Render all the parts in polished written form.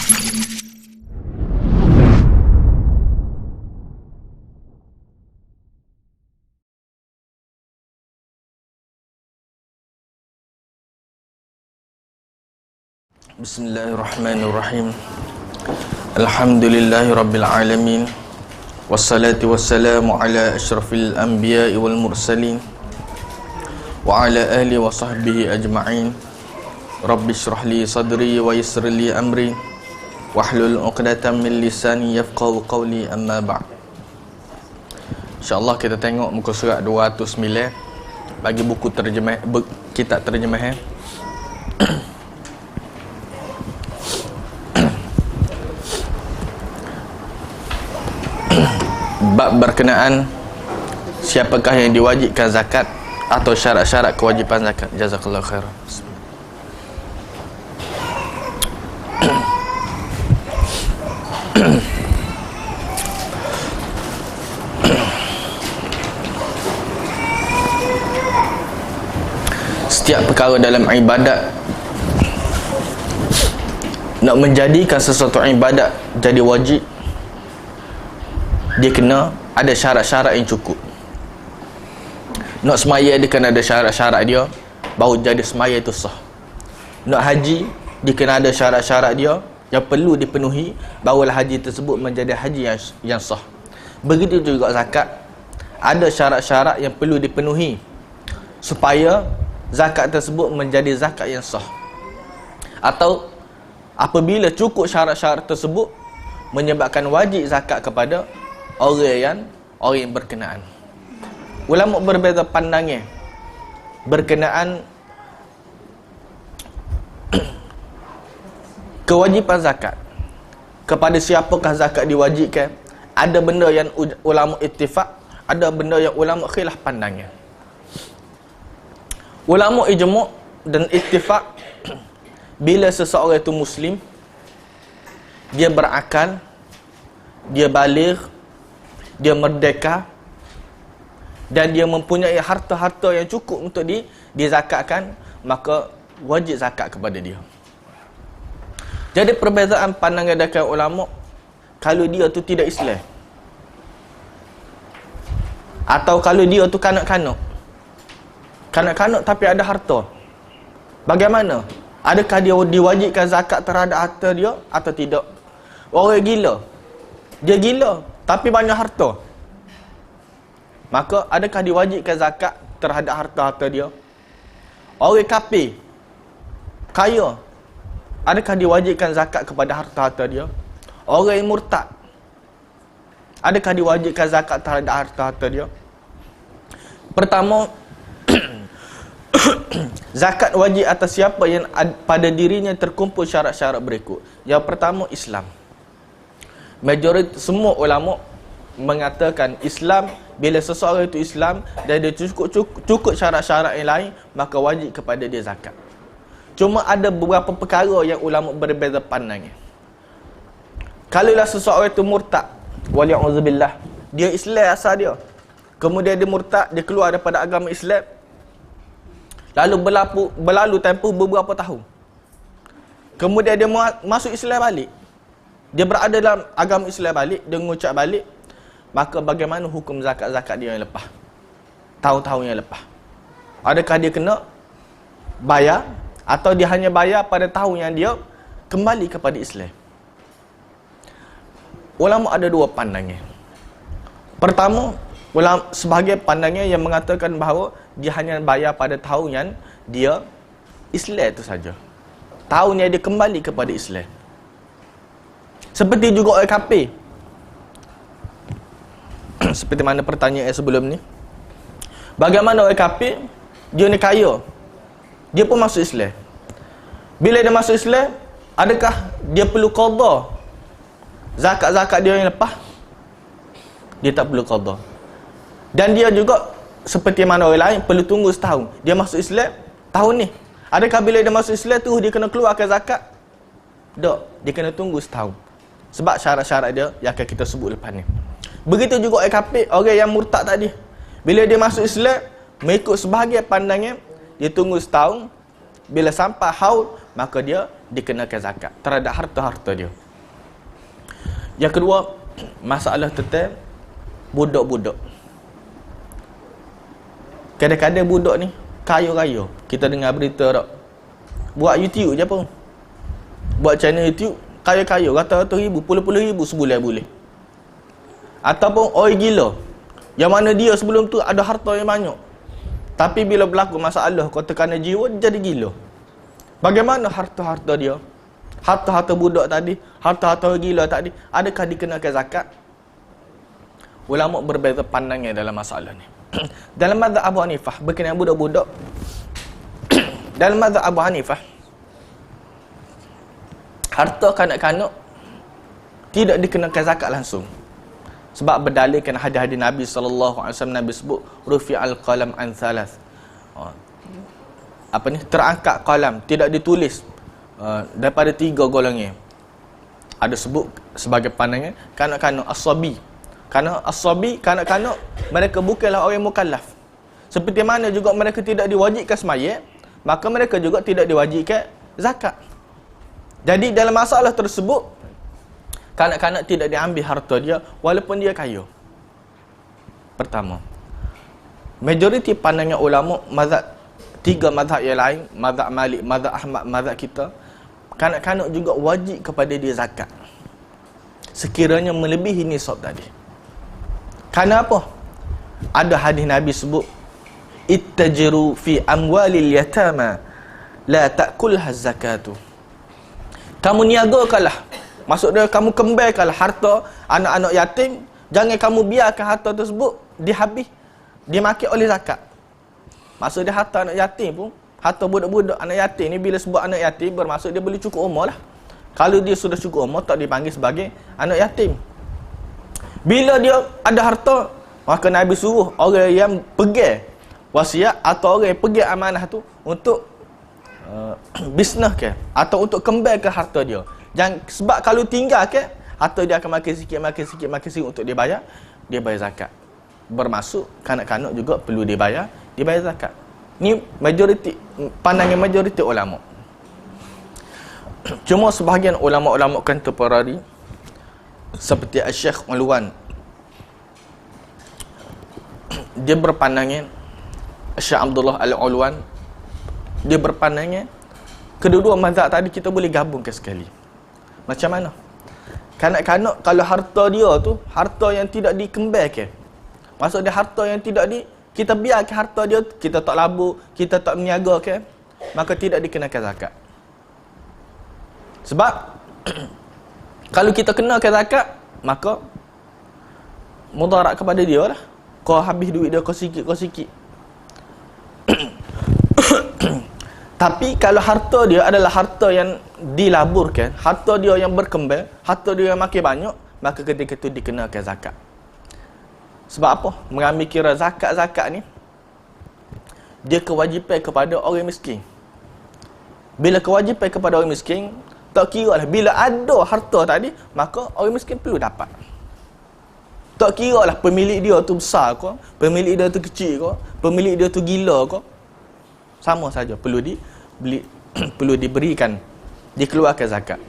Bismillahirrahmanirrahim. Alhamdulillahi rabbil alamin. Wassalatu wassalamu ala asyrafil anbiya'i wal mursalin wa ala alihi wa sahbihi ajma'in. Rabbi shrah li sadri wa yassir li amri wahlul 'uqdatam min lisani yafqahu qawli, amma ba'd. InsyaAllah kita tengok muka surat 209 bagi buku terjemah, kitab terjemah. Bab berkenaan siapakah yang diwajibkan zakat atau syarat-syarat kewajipan zakat. Jazakallahu khairan. Setiap perkara dalam ibadat, nak menjadikan sesuatu ibadat jadi wajib, dia kena ada syarat-syarat yang cukup. Nak semaya dia kena ada syarat-syarat dia, baru jadi semaya itu sah. Nak haji, dia kena ada syarat-syarat dia yang perlu dipenuhi, barulah haji tersebut menjadi haji yang sah. Begitu juga zakat, ada syarat-syarat yang perlu dipenuhi supaya zakat tersebut menjadi zakat yang sah. Atau apabila cukup syarat-syarat tersebut, menyebabkan wajib zakat kepada orang yang berkenaan. Ulama berbeza pandangnya berkenaan kewajipan zakat. Kepada siapakah zakat diwajibkan? Ada benda yang ulama ittifaq, ada benda yang ulama khilaf pandangnya. Ulama ijma' dan ittifaq, bila seseorang itu muslim, dia berakal, dia baligh, dia merdeka, dan dia mempunyai harta-harta yang cukup untuk dizakatkan, maka wajib zakat kepada dia. Jadi perbezaan pandangan dari ulama, kalau dia tu tidak Islam, atau kalau dia tu kanak-kanak tapi ada harta, bagaimana? Adakah dia diwajibkan zakat terhadap harta dia atau tidak? Orang gila, dia gila tapi banyak harta, maka adakah diwajibkan zakat terhadap harta-harta dia? Orang kafir, kaya, adakah diwajibkan zakat kepada harta-harta dia? Orang yang murtad, adakah diwajibkan zakat terhadap harta-harta dia? Pertama, zakat wajib atas siapa yang pada dirinya terkumpul syarat-syarat berikut. Yang pertama, Islam. Majoriti semua ulama mengatakan Islam, bila seseorang itu Islam dan dia cukup syarat-syarat yang lain, maka wajib kepada dia zakat. Cuma ada beberapa perkara yang ulama berbeza pandangnya. Kalaulah seseorang itu murtad, wali'udzubillah, dia Islam asal dia, kemudian dia murtad, dia keluar daripada agama Islam, lalu berlalu tempoh beberapa tahun, kemudian dia masuk Islam balik, dia berada dalam agama Islam balik, dia mengucap balik, maka bagaimana hukum zakat-zakat dia yang lepas, tahun-tahun yang lepas? Adakah dia kena bayar, atau dia hanya bayar pada tahun yang dia kembali kepada Islam? Ulama ada dua pandangnya. Pertama, sebagai pandangnya yang mengatakan bahawa dia hanya bayar pada tahun yang dia Islam itu saja, tahun yang dia kembali kepada Islam. Seperti juga orang kafir. Seperti mana pertanyaan sebelum ni, bagaimana orang kafir, dia ni kaya, dia pun masuk Islam. Bila dia masuk Islam, adakah dia perlu qada zakat-zakat dia yang lepas? Dia tak perlu qada. Dan dia juga seperti mana orang lain perlu tunggu setahun. Dia masuk Islam tahun ni, adakah bila dia masuk Islam tu dia kena keluarkan zakat? Tak, dia kena tunggu setahun, sebab syarat-syarat dia yang akan kita sebut lepas ni. Begitu juga orang kafir, orang yang murtad tadi, bila dia masuk Islam, mengikut sebahagian pandangnya, dia tunggu setahun. Bila sampai haul, maka dia dikenakan zakat terhadap harta-harta dia. Yang kedua, masalah tentang budak-budak. Kadang-kadang budak ni kaya-kaya. Kita dengar berita tak? Buat YouTube je pun. Buat channel YouTube, kaya-kaya, rata-rata ribu, puluh-puluh ribu sebulan boleh. Ataupun orang gila, yang mana dia sebelum tu ada harta yang banyak, tapi bila berlaku masalah kau tekanan jiwa, dia jadi gila. Bagaimana harta-harta dia? Harta-harta budak tadi, harta-harta orang gila tadi, adakah dikenakan zakat? Ulama berbeza pandangan dalam masalah ni. Dalam mazhab Abu Hanifah berkenaan budak-budak, dalam mazhab Abu Hanifah, harta kanak-kanak tidak dikenakan zakat langsung. Sebab berdalilkan hadis-hadis Nabi SAW, Nabi sebut rufi'al qalam an thalath. Terangkat qalam, tidak ditulis daripada 3 golongan. Ada sebut sebagai pandangan kanak-kanak as-sabi. Kerana as-sabi, kanak-kanak, mereka bukanlah orang mukallaf. Seperti mana juga mereka tidak diwajibkan sembahyang, maka mereka juga tidak diwajibkan zakat. Jadi dalam masalah tersebut, kanak-kanak tidak diambil harta dia walaupun dia kaya. Pertama, majoriti pandangan ulama mazhab 3 mazhab yang lain, mazhab Malik, mazhab Ahmad, mazhab kita, kanak-kanak juga wajib kepada dia zakat sekiranya melebihi nisab tadi. Kerana apa? Ada hadis Nabi sebut, ittajiru fi amwalil yatama la ta'kulha zakatu. Kamu niagakanlah, maksudnya kamu kembalikanlah harta anak-anak yatim, jangan kamu biarkan harta tersebut dihabis, dimakan oleh zakat. Maksudnya harta anak yatim pun, harta budak-budak anak yatim ni, bila sebut anak yatim bermaksud dia boleh cukup umur lah. Kalau dia sudah cukup umur, tak dipanggil sebagai anak yatim. Bila dia ada harta, maka Nabi suruh orang yang pegang wasiat atau orang yang pegang amanah tu untuk bisnes ke, atau untuk kembalikan harta dia. Jangan, sebab kalau tinggal ke, harta dia akan makin sikit untuk dia bayar zakat. Bermaksud kanak-kanak juga perlu dibayar zakat. Ni majoriti, pandangan majoriti ulama. Cuma sebahagian ulama-ulama kontemporari seperti Syekh Ulwan, dia berpandangan, Syekh Abdullah Al-Ulwan, dia berpandangan kedua-dua mazhab tadi kita boleh gabungkan sekali. Macam mana? Kanak-kanak kalau harta dia tu harta yang tidak dikembalikan, maksudnya harta yang tidak kita biarkan harta dia, kita tak labur, kita tak meniagakan, maka tidak dikenakan zakat. Sebab kalau kita kenakan zakat, maka mudarat kepada dia lah. Kau habis duit dia, kau sikit. Tapi kalau harta dia adalah harta yang dilaburkan, harta dia yang berkembang, harta dia yang makin banyak, maka ketika itu dikenakan zakat. Sebab apa? Mengambil kira zakat ni, dia kewajipan kepada orang miskin. Bila kewajipan kepada orang miskin, tak kira lah bila ada harta tadi, maka orang miskin perlu dapat. Tak kira lah pemilik dia tu besar ke, pemilik dia tu kecil ke, pemilik dia tu gila ke, sama saja perlu perlu diberikan, dikeluarkan zakat.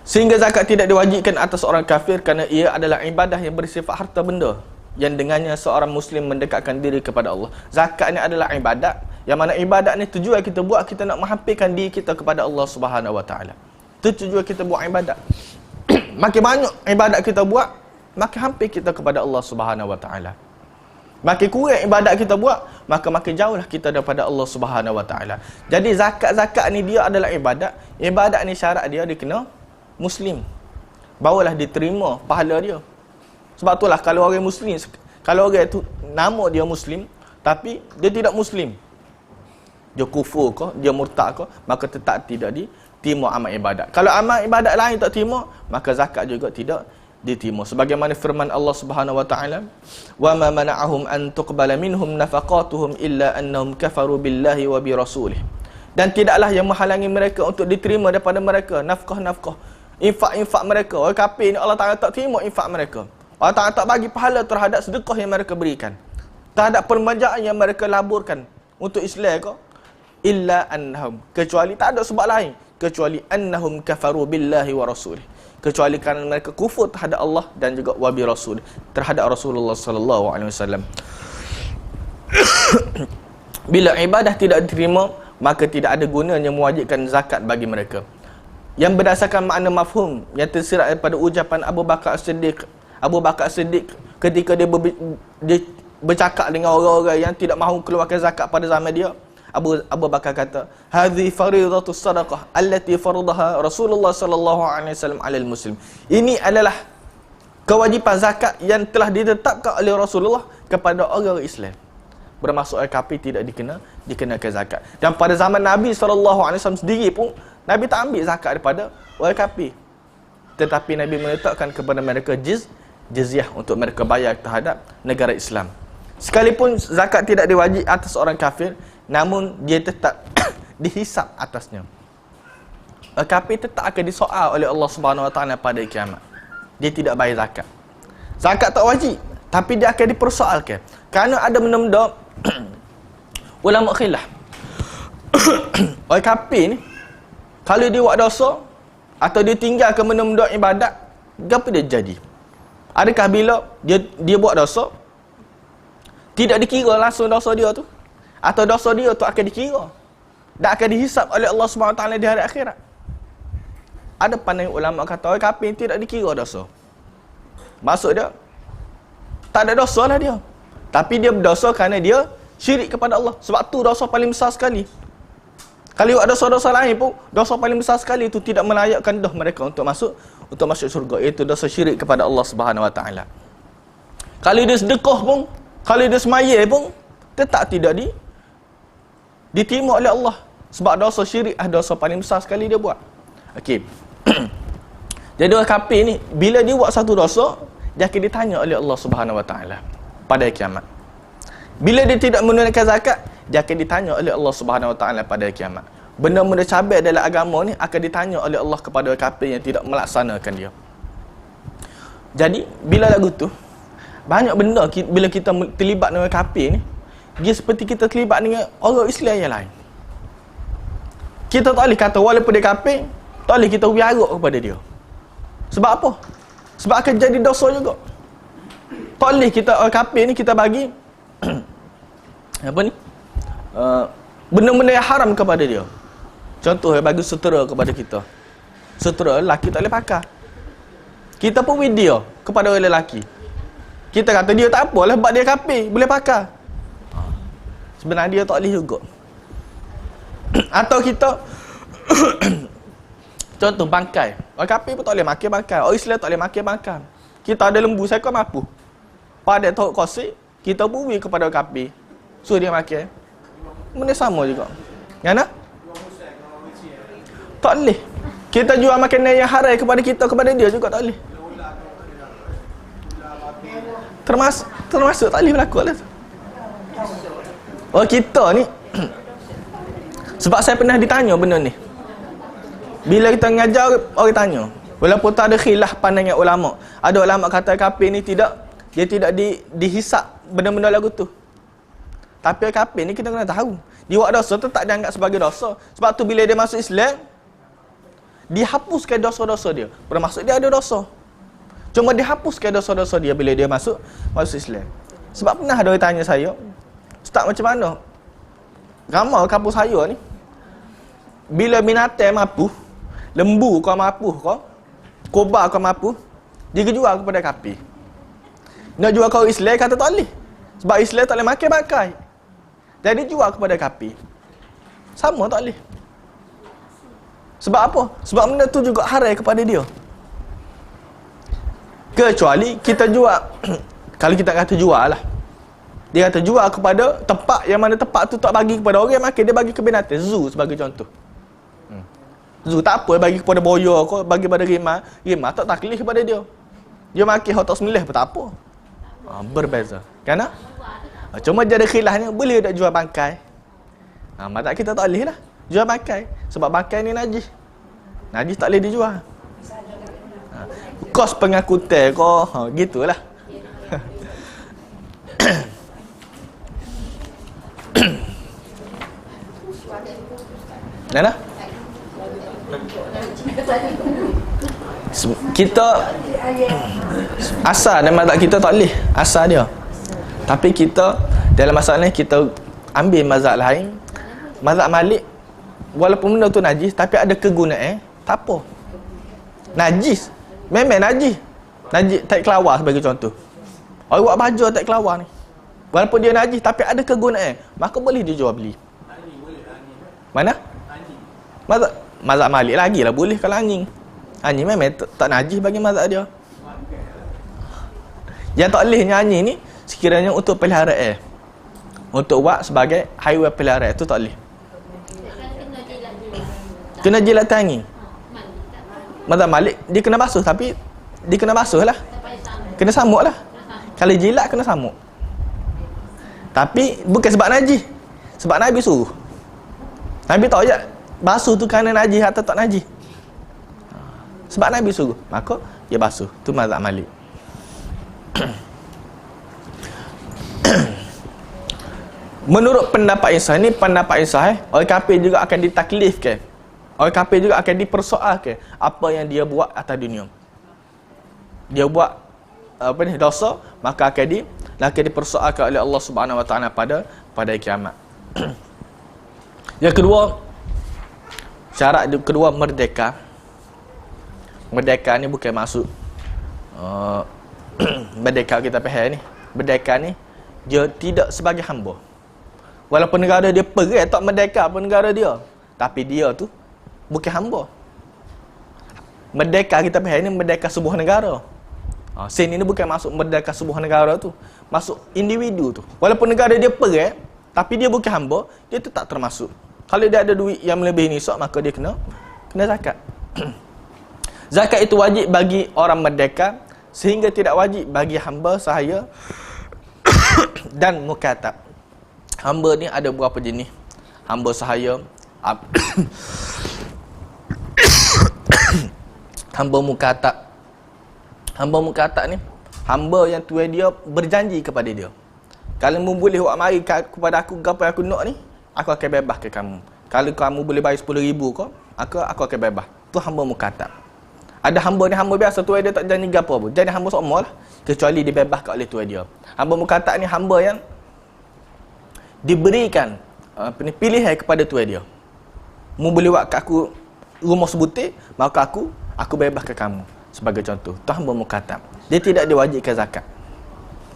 Sehingga zakat tidak diwajibkan atas orang kafir kerana ia adalah ibadah yang bersifat harta benda yang dengannya seorang muslim mendekatkan diri kepada Allah. Zakat ni adalah ibadat, yang mana ibadat ni tujuan kita buat, kita nak menghampirkan diri kita kepada Allah Subhanahu Wa Taala. Itu tujuan kita buat ibadat. Makin banyak ibadat kita buat, makin hampir kita kepada Allah Subhanahu Wa Taala. Makin kurang ibadat kita buat, maka makin jauhlah kita daripada Allah Subhanahu Wa Taala. Jadi zakat ni dia adalah ibadat. Ibadat ni syarat dia kena muslim, barulah diterima pahala dia. Sebab itulah kalau orang muslim, kalau orang itu nama dia muslim tapi dia tidak muslim, dia kufur ke, dia murtad ke, maka tetap tidak diterima amal ibadat. Kalau amal ibadat lain tak terima, maka zakat juga tidak diterima. Sebagaimana firman Allah Subhanahu Wa Taala, "Wa ma mana'ahum an tuqbala minhum nafaqatuhum illa annahum kafaru billahi wa bi rasulih." Dan tidaklah yang menghalangi mereka untuk diterima daripada mereka nafkah-nafkah, infak-infak mereka. Orang kafir ni Allah Taala tak terima infak mereka. Allah Taala tak bagi pahala terhadap sedekah yang mereka berikan, terhadap permajaan yang mereka laburkan untuk Islam ke, illa annahum, kecuali tak ada sebab lain kecuali annahum kafaru billahi wa rasulih, kecuali kerana mereka kufur terhadap Allah dan juga wabi rasul, terhadap Rasulullah sallallahu alaihi wasallam. Bila ibadah tidak diterima, maka tidak ada gunanya mewajibkan zakat bagi mereka. Yang berdasarkan makna mafhum yang tersirat daripada ucapan Abu Bakar As-Siddiq ketika dia bercakap dengan orang-orang yang tidak mahu keluarkan zakat pada zaman dia. Abu Bakar kata, "Hadhi faridatus sadaqah allati faradaha Rasulullah sallallahu alaihi wasallam 'alal muslim." Ini adalah kewajipan zakat yang telah ditetapkan oleh Rasulullah kepada orang Islam. Bermaksud orang kafir tidak dikenakan zakat. Dan pada zaman Nabi sallallahu alaihi wasallam sendiri pun Nabi tak ambil zakat daripada orang kafir. Tetapi Nabi menetapkan kepada mereka jizyah untuk mereka bayar terhadap negara Islam. Sekalipun zakat tidak diwajib atas orang kafir, namun dia tetap dihisap atasnya. Orang kafir tetap akan disoal oleh Allah Subhanahu Wa Taala pada kiamat. Dia tidak bayar zakat. Zakat tak wajib, tapi dia akan dipersoalkan. Kerana ada benda-benda ulama khilaf. Orang kafir ni, kalau dia buat dosa atau dia tinggalkan benda-benda ibadat, apa dia jadi? Adakah bila dia buat dosa, tidak dikira langsung dosa dia tu? Atau dosa dia tu akan dikira dan akan dihisap oleh Allah SWT di hari akhirat? Ada pandangan ulama kata orang kafir tidak dikira dosa. Maksud dia, tak ada dosa lah dia, tapi dia berdosa kerana dia syirik kepada Allah. Sebab tu dosa paling besar sekali. Kalau ada dosa-dosa lain pun, dosa paling besar sekali itu tidak melayakkan dah mereka untuk masuk syurga, iaitu dosa syirik kepada Allah Subhanahu Wa Taala. Kalau dia sedekah pun, kalau dia semaya pun, tetap tidak diterima oleh Allah. Sebab dosa syirik dosa paling besar sekali dia buat. Okey. Jadi orang kafir ni, bila dia buat satu dosa, dia akan ditanya oleh Allah Subhanahu Wa Taala pada kiamat. Bila dia tidak menunaikan zakat, dia akan ditanya oleh Allah Subhanahu Wa Taala pada kiamat. Benda-benda cabai dalam agama ni akan ditanya oleh Allah kepada orang kafir yang tidak melaksanakan dia. Jadi, bila lagu tu, banyak benda bila kita terlibat dengan orang kafir ni, dia seperti kita terlibat dengan orang Islam yang lain. Kita tak boleh kata walaupun dia kafir, tak boleh kita biaruk kepada dia. Sebab apa? Sebab akan jadi dosa juga. Tak boleh kita orang kafir ni kita bagi apa ni? Benda-benda yang haram kepada dia. Contoh, bagi sutera kepada kita. Sutera lelaki tak boleh pakai. Kita pun video kepada orang lelaki. Kita kata dia tak apalah sebab dia kafir, boleh pakai. Sebenarnya dia tak boleh juga. Atau kita contoh bangkai. Orang kafir pun tak boleh makan bangkai. Orang Islam tak boleh makan bangkai. Kita ada lembu seekor mampu. Pada tahu kosik, kita beri kepada orang kafir. Suruh dia makan. Benda sama juga. Yana? Tak boleh. Kita jual makanan yang haram kepada kita, kepada dia juga tak boleh. Termasuk tak boleh berlaku lah. Oh kita ni sebab saya pernah ditanya benda ni. Bila kita mengajar, orang tanya. Walaupun tak ada khilaf pandangan ulama. Ada ulama kata kafir ni dia tidak dihisap benda-benda lagu tu. Tapi kafir ni kita kena tahu. Dia buat dosa tu tak dianggap sebagai dosa. Sebab tu bila dia masuk Islam, dihapuskan dosa-dosa dia. Bermaksud dia ada dosa. Cuma dihapuskan dosa-dosa dia bila dia masuk Islam. Sebab pernah ada orang tanya saya, "Ustaz, macam mana ramai kampus saya ni, bila binatang mampu, lembu kau mampu kau, kobar kau mampu, dia jual kepada kafir. Nak jual kau Islam kata tak boleh. Sebab Islam tak boleh makan bangkai. Jadi jual kepada kafir. Sama tak boleh. Sebab apa? Sebab benda tu juga haram kepada dia. Kecuali kita jual kalau kita kata jual lah, dia kata jual kepada tempat yang mana tempat tu tak bagi kepada orang yang makan, dia bagi ke binatang. Zoo sebagai contoh. Zoo tak apa bagi kepada boya kau, bagi kepada rimau. Rimau tak taklif kepada dia. Dia makan hot tak semilih pun tak apa. Berbeza. Kan? Cuma dia ada khilafnya, boleh tak jual bangkai? Mata kita tak boleh lah jual bangkai. Sebab bangkai ni najis. Najis tak boleh dijual. Kos pengakutan kau, gitulah. Nana? Kita asal dan mazhab kita tak boleh, asal dia. Tapi kita dalam masalah ni kita ambil mazhab lain. Mazhab Malik, walaupun benda tu najis tapi ada kegunaan, tak apa. Najis, memang najis. Najis tak kelawar sebagai contoh. Orang buat baju tak kelawar ni, walaupun dia najis tapi ada kegunaan, maka boleh dijual beli. Mana? Mazhab Malik lagi lah boleh kalau anjing. Anjing memang tak najis bagi mazhab dia. Yang tak bolehnya anjing ni sekiranya untuk peliharaan, untuk buat sebagai haiwan peliharaan, itu tak boleh. Kena jilat anjing. Mazhab Malik dia kena basuh, tapi dia kena basuh lah, kena samuk lah. Kalau jilat kena samuk. Tapi bukan sebab najis, sebab Nabi suruh. Nabi tahu je basuh tu kerana najis atau tak najis. Sebab Nabi suruh, maka dia basuh. Tu mazhab Malik. Menurut pendapat Isa ni, pendapat Isa orang kafir juga akan ditaklifkan. Orang kafir juga akan dipersoalkan apa yang dia buat atas dunia. Dia buat apa ni, dosa, maka akan dipersoalkan oleh Allah Subhanahu Wa Taala pada kiamat. Yang kedua, syarat kedua merdeka. Merdeka ni bukan maksud merdeka kita faham ni. Merdeka ni dia tidak sebagai hamba. Walaupun negara dia pergi tak merdeka pun negara dia, tapi dia tu bukan hamba. Merdeka kita faham ni merdeka sebuah negara. Sen ini bukan masuk merdeka sebuah negara tu, masuk individu tu. Walaupun negara dia pergi, tapi dia bukan hamba, dia tu tak termasuk. Kalau dia ada duit yang melebihi nisab, maka dia kena zakat. Zakat itu wajib bagi orang merdeka, sehingga tidak wajib bagi hamba sahaya dan mukatab. Hamba ni ada berapa jenis? Hamba sahaya, hamba mukatab. Hamba mukatab ni hamba yang tuan dia berjanji kepada dia, kalau kamu boleh buat mari kepada aku apa yang aku nak ni, aku akan bebas ke kamu. Kalau kamu boleh bayar 10,000 kau, aku akan bebas. Tu hamba mukatab. Ada hamba ni hamba biasa, tuan dia tak janji apa pun, jadi hamba semua lah, kecuali dibebaskan oleh tuan dia. Hamba mukatab ni hamba yang diberikan pilihan kepada tuan dia. Mu boleh buat kat aku rumah sebutir, maka aku bebas ke kamu. Sebagai contoh, tu hamba mukatab. Dia tidak diwajibkan zakat.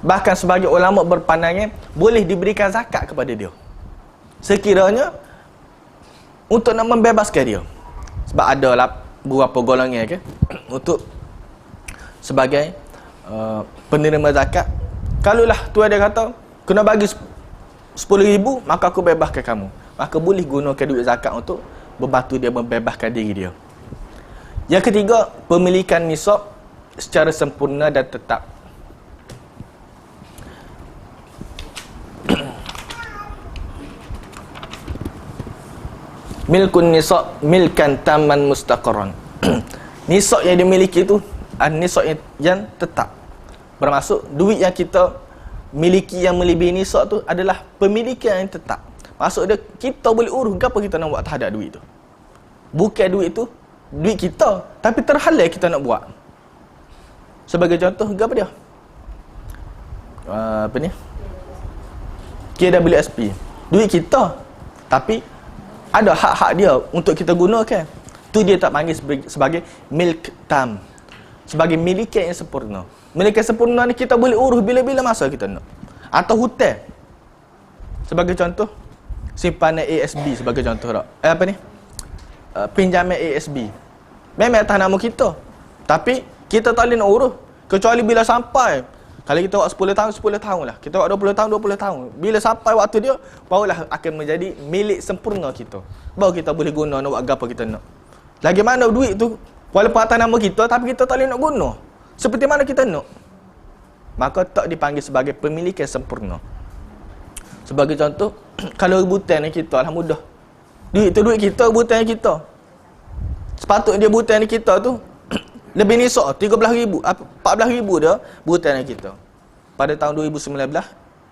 Bahkan sebagai ulama berpandangan boleh diberikan zakat kepada dia sekiranya untuk nak membebaskan dia. Sebab ada lah beberapa golongan ke untuk sebagai penerima zakat. Kalulah tuan dia kata kena bagi 10,000, maka aku bebaskan kamu, maka boleh gunakan duit zakat untuk membantu dia membebaskan diri dia. Yang ketiga, pemilikan nisab secara sempurna dan tetap. Milkun nisab milkan taman mustaqarran. Nisab yang dimiliki itu nisab yang tetap. Bermaksud duit yang kita miliki yang melebihi nisab tu adalah pemilikan yang tetap. Maksud dia kita boleh urus apa kita nak buat terhadap duit tu. Bukan duit tu duit kita, tapi terhalal kita nak buat. Sebagai contoh, apa dia? Apa ni? KWSP. Duit kita, tapi ada hak-hak dia untuk kita gunakan. Tu dia tak panggil sebagai milk tam, sebagai milikan yang sempurna. Milikan sempurna ni kita boleh urus bila-bila masa kita nak. Atau hutang. Sebagai contoh, simpanan ASB sebagai contoh tak? Apa ni? Pinjaman ASB. Memang atas nama kita, tapi kita tak boleh nak urus kecuali bila sampai. Kalau kita buat 10 tahun, 10 tahun lah. Kita buat 20 tahun, 20 tahun. Bila sampai waktu dia, barulah akan menjadi milik sempurna kita. Baru kita boleh guna nak buat apa kita nak. Lagi mana duit tu walaupun atas nama kita, tapi kita tak boleh nak guna seperti mana kita nak, maka tak dipanggil sebagai pemilikan sempurna. Sebagai contoh, kalau rebutan kita, alhamdulillah, duit tu duit kita, rebutan kita. Sepatutnya dia rebutan kita tu lebih nisab 13,000, 14,000 dia rebutan kita. Pada tahun 2019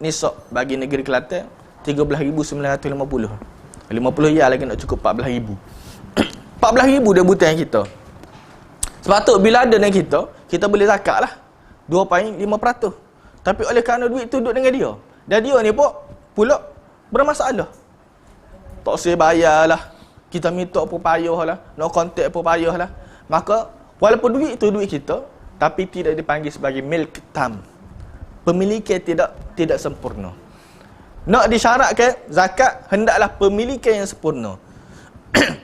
nisab bagi negeri Kelantan 13,950. 50 riyal lagi nak cukup 14,000. 14,000 dia butang kita. Sebab tu bila ada dengan kita boleh zakat lah 2.5%. Tapi oleh kerana duit tu duduk dengan dia, dan dia ni pula bermasalah. Tak usah bayar lah, kita minta apa payah lah, nak kontak apa payah lah. Maka walaupun duit tu duit kita, tapi tidak dipanggil sebagai milk tam. Pemilikan tidak sempurna. Nak disyaratkan zakat, hendaklah pemilikan yang sempurna.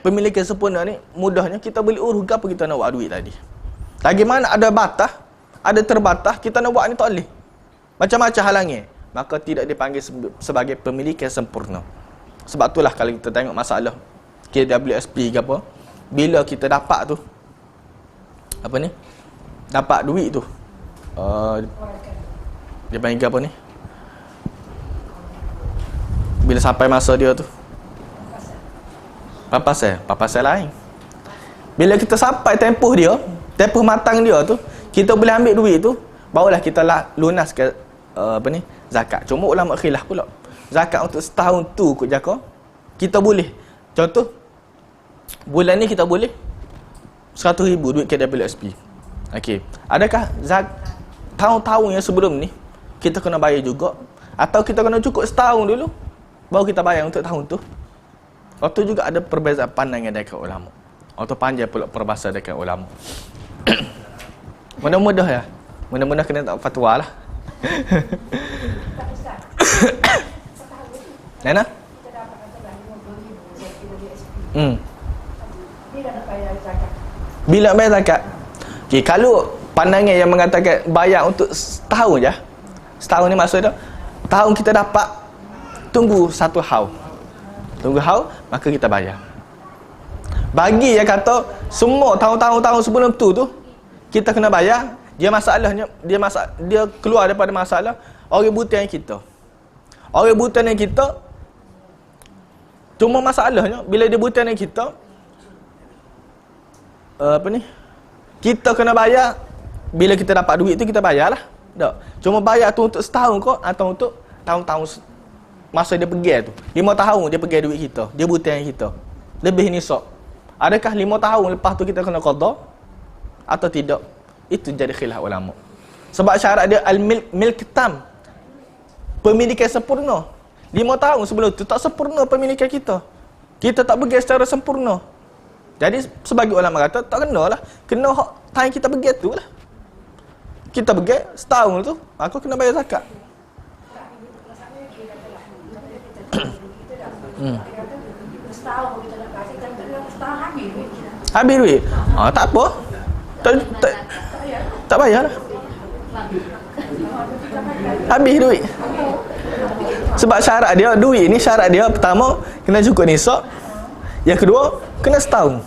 Pemilikan sempurna ni mudahnya kita boleh urus apa kita nak buat duit tadi. Lagi mana ada batas, ada terbatas, kita nak buat ni tak boleh. Macam-macam halangnya, maka tidak dipanggil sebagai pemilikan sempurna. Sebab itulah kalau kita tengok masalah KWSP ke apa, bila kita dapat tu apa ni? Dapat duit tu. Dia panggil apa ni? Bila sampai masa dia tu, papasan lain. Bila kita sampai tempoh matang dia tu, kita boleh ambil duit tu, barulah kita lunaskan zakat. Cuma ulama khilaf pula. Zakat untuk setahun tu kot jaka, kita boleh. Contoh, bulan ni kita boleh 100,000 duit KWSP. Okey. Adakah tahun-tahun yang sebelum ni kita kena bayar juga, atau kita kena cukup setahun dulu baru kita bayar untuk tahun tu? Waktu juga ada perbezaan pandangan dekat ulama. Waktu panjang pula perbahasan dekat ulama. Mudah-mudah ya. Mudah-mudah kena tak fatwa lah. Nana? Bila bayar zakat? Okay, kalau pandangan yang mengatakan bayar untuk setahun je. Setahun ni maksudnya tahun kita dapat, tunggu satu haul. Tunggu haul, maka kita bayar. Bagi yang kata semua tahun-tahun sebelum tu kita kena bayar, dia keluar daripada masalah orang buta yang kita. Orang buta yang kita, cuma masalahnya bila dia buta yang kita, kita kena bayar. Bila kita dapat duit tu kita bayarlah. Tak. Cuma bayar tu untuk setahun kok, atau untuk tahun-tahun masa dia pergi tu. 5 tahun dia pergi duit kita, dia butang kita. Lebih nisab. Adakah 5 tahun lepas tu kita kena qada atau tidak? Itu jadi khilaf ulama. Sebab syarat dia al-milk tam. Pemilikan sempurna. 5 tahun sebelum tu tak sempurna pemilikan kita. Kita tak pergi secara sempurna. Jadi sebagai ulama kata tak kenalah. Kena hak time kita pergi tu lah. Kita pergi setahun tu, aku kena bayar zakat. Habis duit. Tak apa. Tak bayar lah. Habis duit. Sebab syarat dia, duit ni syarat dia pertama kena cukup nisab. Yang kedua kena setahun.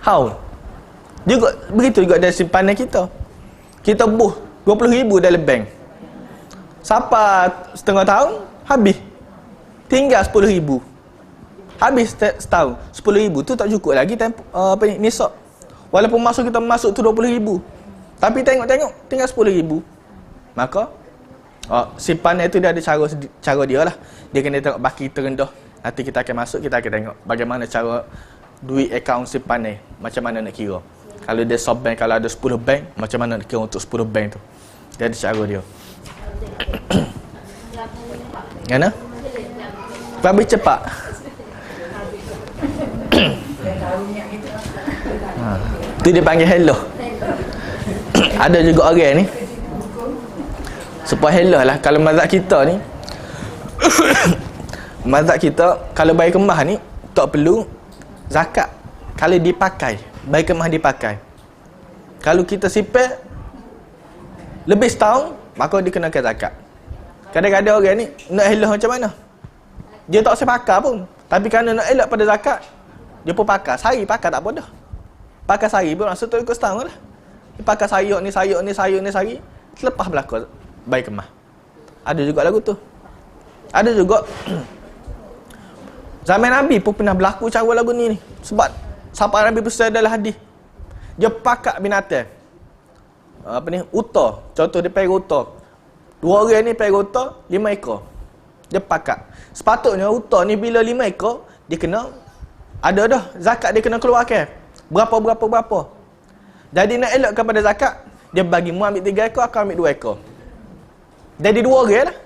Haul. Juga begitu juga dari simpanan kita. Kita buh 20,000 dalam bank. Sampai setengah tahun habis. Tinggal 10,000. Habis setahun 10,000 tu tak cukup lagi nisab. Walaupun kita masuk tu 20,000, tapi tengok tinggal 10,000. Maka simpanan itu dia ada cara dia lah. Dia kena tengok baki terendah. Nanti kita akan masuk, kita akan tengok bagaimana cara duit akaun simpanan, macam mana nak kira. Kalau dia sub bank, kalau ada 10 bank, macam mana nak kira untuk 10 bank tu. Dia ada cara dia. Mana? Lebih cepat. Tu dia panggil hello. Ada juga orang ni supaya hello lah. Kalau mazhab kita ni mazhab kita kalau bayi kemah ni tak perlu zakat. Kalau dipakai, bayi kemah dipakai, kalau kita simpan lebih setahun, maka dikenakan zakat. Kadang-kadang orang ni nak hello macam mana, dia tak usah pakai pun, tapi kerana nak elak pada zakat, dia pun pakai. Sehari pakai tak apa dah. Pakai sehari pun maksud tu ikut setahun lah. Dia pakai sayur ni sehari, selepas berlaku bayi kemah. Ada juga lagu tu. Ada juga zaman Nabi pun pernah berlaku cara lagu ni. Sebab sahabat Nabi besar adalah hadis. Dia pakai binatang. Unta. Contoh dia pergi unta. 2 orang ni pergi unta 5 ekor. Dia pakai. Sepatutnya unta ni bila 5 ekor, dia kena ada dah zakat dia kena keluarkan. Berapa. Jadi nak elakkan pada zakat, dia bagi mu ambil 3 ekor, aku ambil 2 ekor. Jadi 2 orang lah.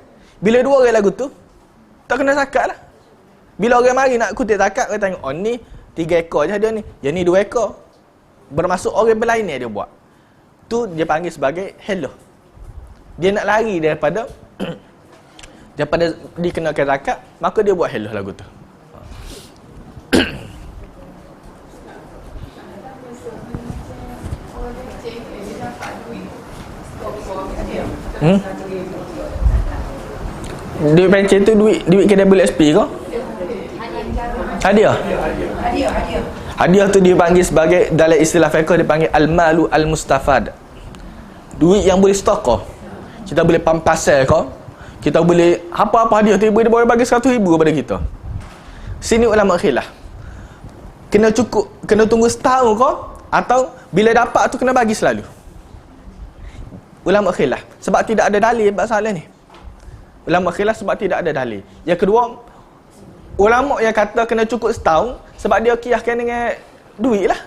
Bila 2 orang lagu tu, tak kena zakat lah. Bila orang mari nak kutip zakat, orang tengok, oh ni 3 ekor je dia ni. Yang ni 2 ekor. Bermaksud orang berlain ni dia buat. Tu dia panggil sebagai hello. Dia nak lari daripada dikenakan zakat, maka dia buat hello lagu tu. Duit pencen tu duit KWSP ke? Hadiah. Hadiah tu dipanggil sebagai, dalam istilah fiqh dipanggil al-malu al-mustafad. Duit yang boleh stokah. Kita boleh pampasal ke? Kita boleh apa-apa hadiah tu dia boleh bagi 100,000 kepada kita. Sini ulama khilaf. Kena cukup, kena tunggu setahun ke? Atau bila dapat tu kena bagi selalu? Ulama khilaf sebab tidak ada dalil masalah ni. Ulama khilaf sebab tidak ada dalil. Yang kedua, ulama yang kata kena cukup setahun sebab dia kiaskan dengan duit lah.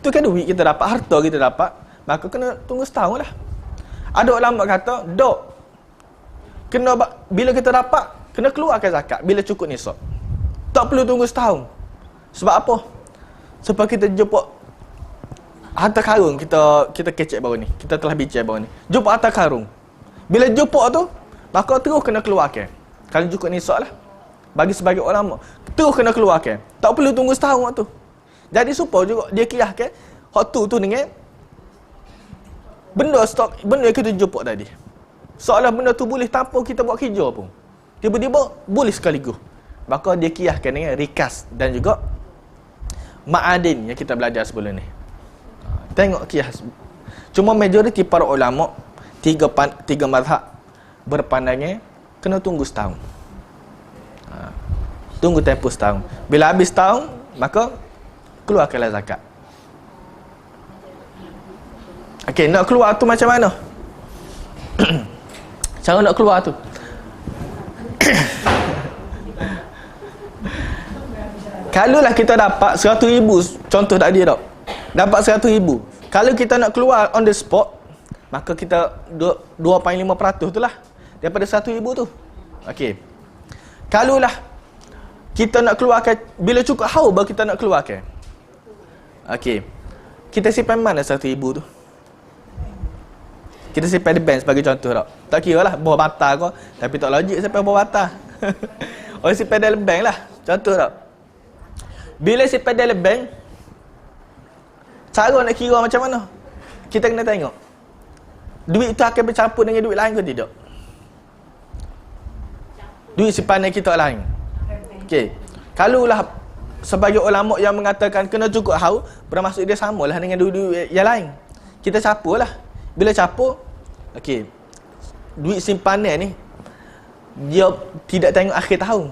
Tu kan duit kita dapat, harta kita dapat, maka kena tunggu setahun lah. Ada ulama kata, dok, kena bila kita dapat, kena keluarkan zakat bila cukup nisab. Tak perlu tunggu setahun. Sebab apa? Sebab kita jumpa harta karun, kita kecek baru ni. Kita telah bincang baru ni. Jumpa harta karun. Bila jumpa tu, maka terus kena keluarkan. Kalau cukup nisab lah. Bagi sebagai ulama, terus kena keluarkan. Tak perlu tunggu setahun tu. Jadi supaya juga dia kiaskan hak tu dengan benda stok, benda yang kita jumpa tadi. Seolah benda tu boleh tanpa kita buat kerja pun. Tiba-tiba boleh sekaligus. Maka dia kiaskan dengan rikas dan juga ma'adin yang kita belajar sebelum ni. Tengok kias. Cuma majoriti para ulama tiga mazhab berpandangnya kena tunggu setahun. Tunggu tempoh setahun. Bila habis setahun, maka keluarkanlah zakat. Okey, nak keluar tu macam mana? Cara nak keluar tu. Kalaulah kita dapat 100,000, contoh tadi tak? Dapat 100,000. Kalau kita nak keluar on the spot, maka kita 2.5% tu lah daripada 100,000 tu. Okey. Kalaulah kita nak keluarkan bila cukup haul baru kita nak keluarkan. Okey. Kita simpan mana 100,000 tu? Kita simpan di bank sebagai contoh tak? Tak kira lah bawah bata kau, tapi tak logik simpan bawah bata. Orang simpan dalam bank lah, contoh tak? Bila simpan dalam bank, cara nak kira macam mana? Kita kena tengok duit tu akan bercampur dengan duit lain ke tidak? Duit simpanan kita lain. Okey. Kalulah sebagai ulama yang mengatakan kena cukup haul, bermaksud dia samalah dengan duit-duit yang lain. Kita capurlah. Bila capur, okey. Duit simpanan ni dia tidak tengok akhir tahun.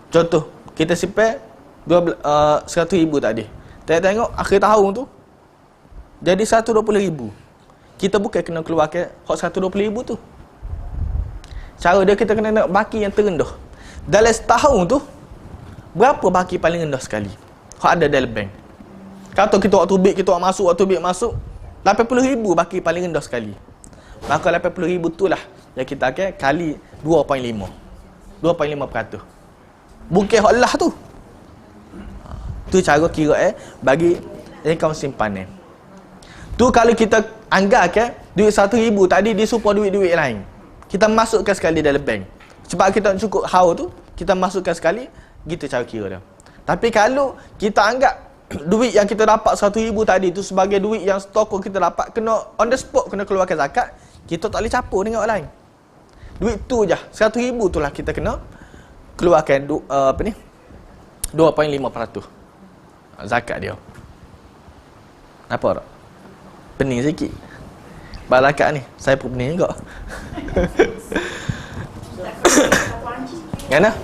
Contoh, kita simpan 100,000 tadi. Tengok akhir tahun tu jadi 120,000. Kita bukan kena keluarkan hak 120,000 tu. Cara dia kita kena nak baki yang terendah. Dalam setahun tu berapa baki paling rendah sekali? Hak ada dalam bank. Kata kita waktu bid kita masuk 80,000 baki paling rendah sekali. Maka 80,000 tu lah yang kita akan kali 2.5. 2.5%. Bukan hak lah tu. Tu cara kira bagi akaun simpanan. Tu kalau kita anggarkan duit 100,000 tadi dia supaya duit-duit lain. Kita masukkan sekali dalam bank. Sebab kita nak cukup haul tu, kita masukkan sekali, gitu cara kira dia. Tapi kalau kita anggap duit yang kita dapat 100,000 tadi tu sebagai duit yang stok kita dapat, kena on the spot kena keluarkan zakat, kita tak boleh capur dengan orang lain. Duit tu je, 100,000 tu lah kita kena keluarkan 2.5% zakat dia. Apa tak? Pening sikit. Zakat ni, saya pun pening juga. Mana?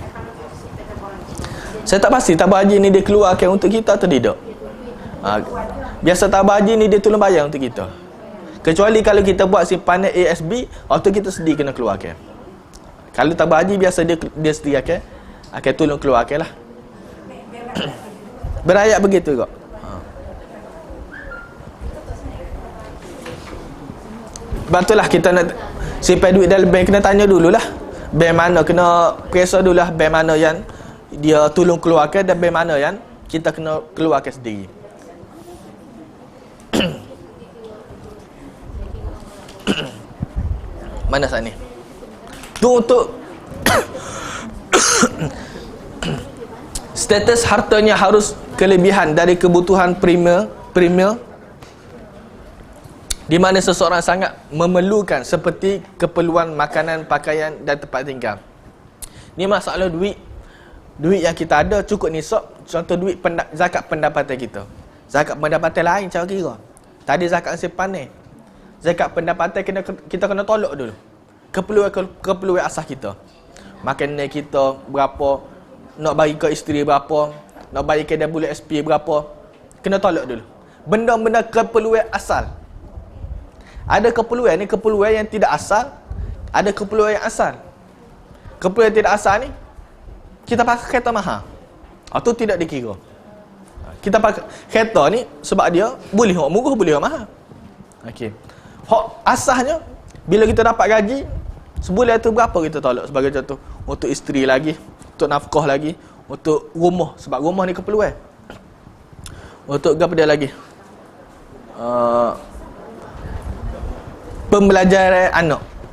Saya tak pasti tabah haji ni dia keluarkan untuk kita atau tidak. Biasa tabah haji ni dia tolong bayar untuk kita. Kecuali kalau kita buat simpanan ASB, waktu kita sedih kena keluarkan. Kalau tabah haji biasa dia sediakan akan tolong keluarkan lah. Berayat begitu juga. Sebab itulah kita nak simpan duit dalam bank, kena tanya dululah bank mana, kena periksa dululah bank mana yang dia tolong keluarkan dan bank mana yang kita kena keluarkan sendiri. Mana saat ni? Tu untuk status hartanya harus kelebihan dari kebutuhan primer di mana seseorang sangat memerlukan, seperti keperluan makanan, pakaian dan tempat tinggal. Ni masalah duit. Duit yang kita ada cukup nisab. Contoh duit zakat pendapatan kita. Zakat pendapatan lain cara kira. Tadi zakat simpanan. Zakat pendapatan kita kena tolak dulu. Keperluan asas kita. Makanan kita berapa, nak bagi ke isteri berapa, nak bagi ke WSP berapa, kena tolak dulu. Benda-benda keperluan asal. Ada keperluan ni, keperluan yang tidak asal, ada keperluan yang asal. Keperluan yang tidak asal ni kita pakai kereta mahal, atau tidak dikira. Kita pakai kereta ni sebab dia boleh hok murah, boleh hok mahal. Okey. Hok asasnya bila kita dapat gaji sebulan tu berapa kita tolak sebagai contoh, untuk isteri lagi, untuk nafkah lagi, untuk rumah, sebab rumah ni keperluan. Untuk apa dia lagi? Pembelajaran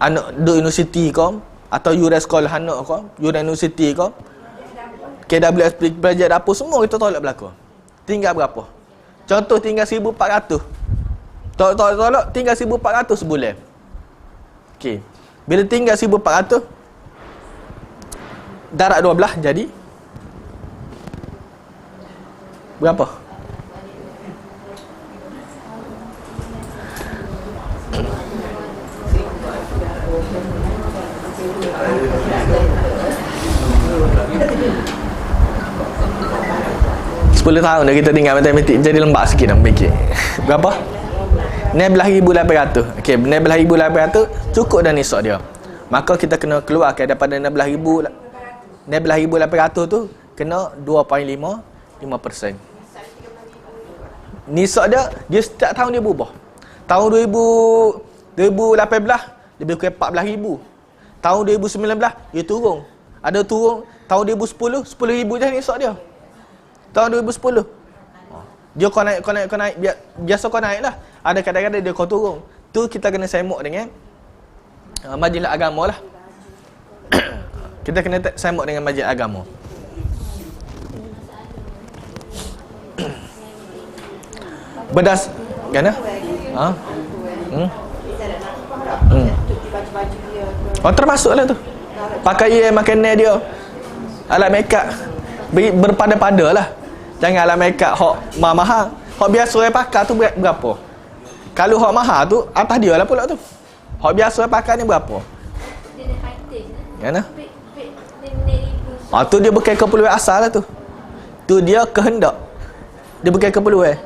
anak duduk universiti kau, atau yuran sekolah anak kau, yuran universiti kau, KWS belajar dapur, semua kita tolak berlaku. Tinggal berapa? Contoh tinggal 1,400. Tolak tinggal 1,400 sebulan. Okey. Bila tinggal 1,400 darab 12 jadi berapa? Sepuluh tahun dah kita tinggal matematik, jadi lembab sikit nak fikir. Berapa? 16,800. Okey, 16,800 cukup dah nisab dia. Maka kita kena keluarkan daripada 16,800 tu kena 2.5%. Nisab dia setiap tahun dia berubah. Tahun 2018 lebih kurang 14,000. Tahun 2019 dia turun. Ada turun. Tahun 2010 10,000 je nisab dia. Tahun 2010 dia kau naik. Biasa kau naik lah. Ada kadang-kadang dia kau turun. Tu kita kena semok dengan majlis agama lah. Kita kena semok dengan majlis agama. Bedas kan? Oh, termasuk lah tu. Pakaian, makanan dia, alat makeup berpada-pada lah. Jangan alat makeup hok mahal. Hok biasa orang pakai tu berapa? Kalau hok mahal tu atas dia lah pula tu. Hok biasa orang pakai ni berapa? Kan? Tu dia bukan keperluan asal lah tu. Tu dia kehendak. Dia bukan keperluan.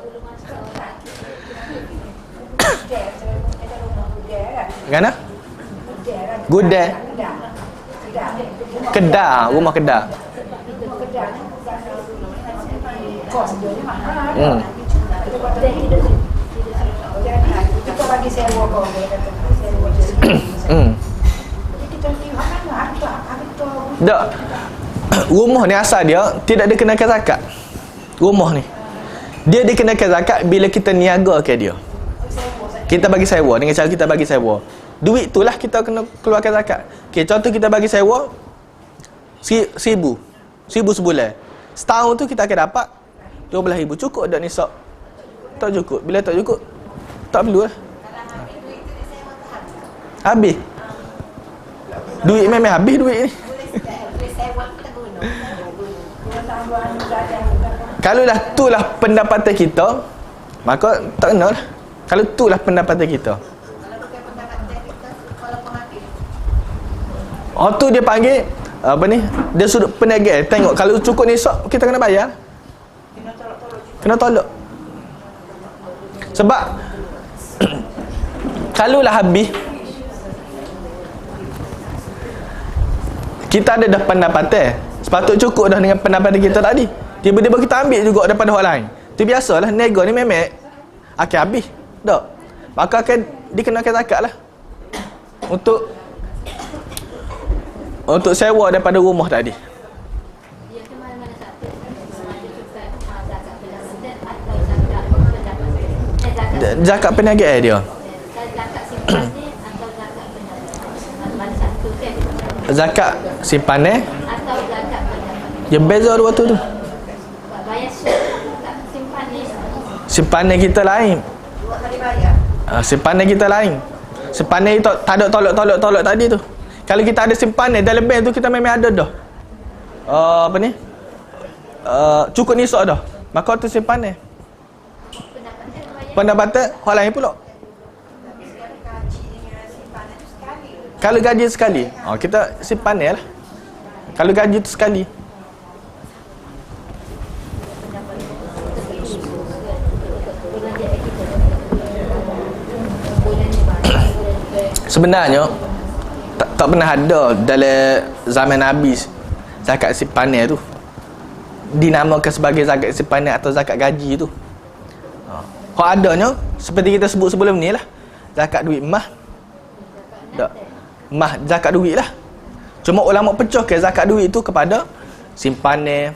Kan? Gudang. Kedah, rumah kedah. Kita bagi sewa kau. Tak. Rumah ni asal dia tidak dikenakan zakat. Rumah ni dia dikenakan zakat bila kita niaga ke dia. Kita bagi sewa dengan cara kita bagi sewa. Duit itulah kita kena keluarkan zakat. Okey, contoh kita bagi sewa 1,000 sebulan. Setahun tu kita akan dapat 12,000. Cukup tak nisab? Tak cukup. Bila tak cukup, tak perlu lah. Habis. Duit memang habis duit ni. Kalau dah itulah pendapatan kita, maka tak kena lah. Kalau itulah pendapatan kita. Oh tu dia panggil apa ni? Dia sudut peniaga. Tengok kalau cukup nisab kita kena bayar. Kena tolak. Sebab kalaulah habis kita ada dah pendapatan, sepatut cukup dah dengan pendapatan kita tadi. Tiba-tiba kita ambil juga daripada orang lain. Itu biasalah, nego ni memang akan habis. Tak. Maka akan dikenakan zakat lah. Untuk sewa daripada rumah tadi. Zakat perniagaan dia. Zakat simpanan atau zakat pendapatan. Dia beza dua tu. Bayar simpanan kita lain. Simpanan kita lain. Simpanan itu tak ada tolak tadi tu. Kalau kita ada simpanan dalam bank tu, kita memang ada dah. Apa ni? Cukup nisab dah. Maka tu simpanan. Pendapatan orang lain pula. Kalau gaji sekali, kita simpanan lah. Kalau gaji tu sekali. Sebenarnya tak pernah ada dalam zaman Nabi zakat simpanan tu dinamakan sebagai zakat simpanan atau zakat gaji tu. Kalau adanya seperti kita sebut sebelum ni lah, zakat duit emas. Tak. Emas zakat duit lah. Cuma ulama pecahkan zakat duit tu kepada simpanan,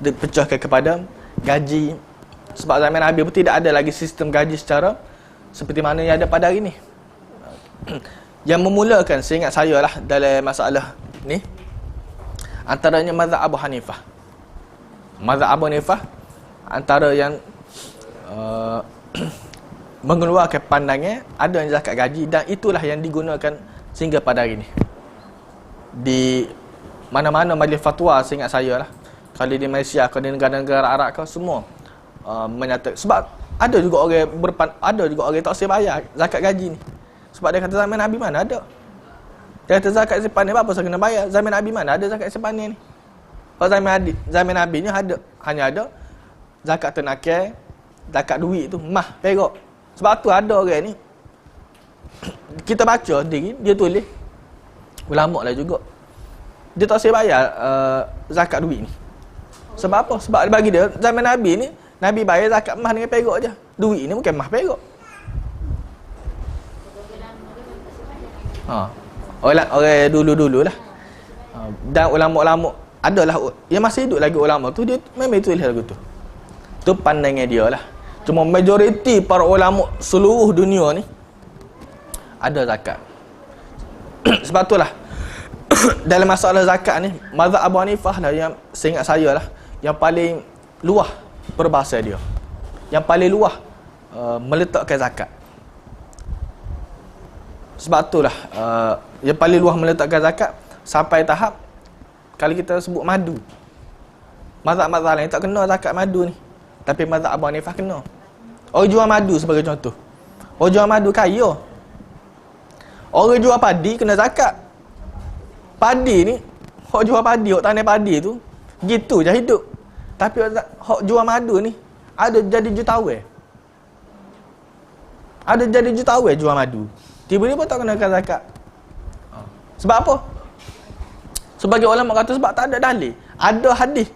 pecahkan kepada gaji. Sebab zaman Nabi pun tidak ada lagi sistem gaji secara seperti mana yang ada pada hari ni. Yang memulakan, seingat saya lah, dalam masalah ni antaranya mazhab Abu Hanifah. Mazhab Abu Hanifah antara yang mengeluarkan pandangan ada yang zakat gaji, dan itulah yang digunakan sehingga pada hari ni. Di mana-mana majlis fatwa, seingat saya lah, kalau di Malaysia, kalau di negara-negara Arab kau semua menyatakan. Sebab ada juga orang tak usah bayar zakat gaji ni. Sebab dia kata zaman Nabi mana ada. Dia kata zakat simpanan apa saya kena bayar? Zaman Nabi mana ada zakat simpanan ni? Kalau zaman Nabi ni hanya ada zakat tenaga, zakat duit tu, emas, perak. Sebab tu ada orang ni, kita baca dia tulis, ulama lah juga, dia tak usah bayar zakat duit ni. Sebab apa? Sebab bagi dia zaman Nabi ni, Nabi bayar zakat emas dengan perak je. Duit ni bukan emas perak. Orang dulu-dulu lah. Dan ulama-ulama adalah yang masih hidup lagi, ulama tu dia memang tulis lagu tu. Tu pandangan dia lah. Cuma majoriti para ulama seluruh dunia ni ada zakat. Sebab itulah dalam masalah zakat ni, mazhab Abu Hanifah lah yang seingat saya lah yang paling luah perbahasa dia, yang paling luah meletakkan zakat. Sebab itulah yang paling luah meletakkan zakat sampai tahap kalau kita sebut madu, mazhab-mazhab lain tak kena zakat madu ni, tapi mazhab Abu Hanifah kena. Orang jual madu sebagai contoh, orang jual madu kaya. Orang jual padi kena zakat. Padi ni, orang jual padi, orang tanam padi tu gitu je hidup. Tapi orang jual madu ni ada jadi jutawan. Ada jadi jutawan jual madu. Tiba-tiba tak kenakan zakat. Sebab apa? Sebagai ulama kata sebab tak ada dalil. Ada hadis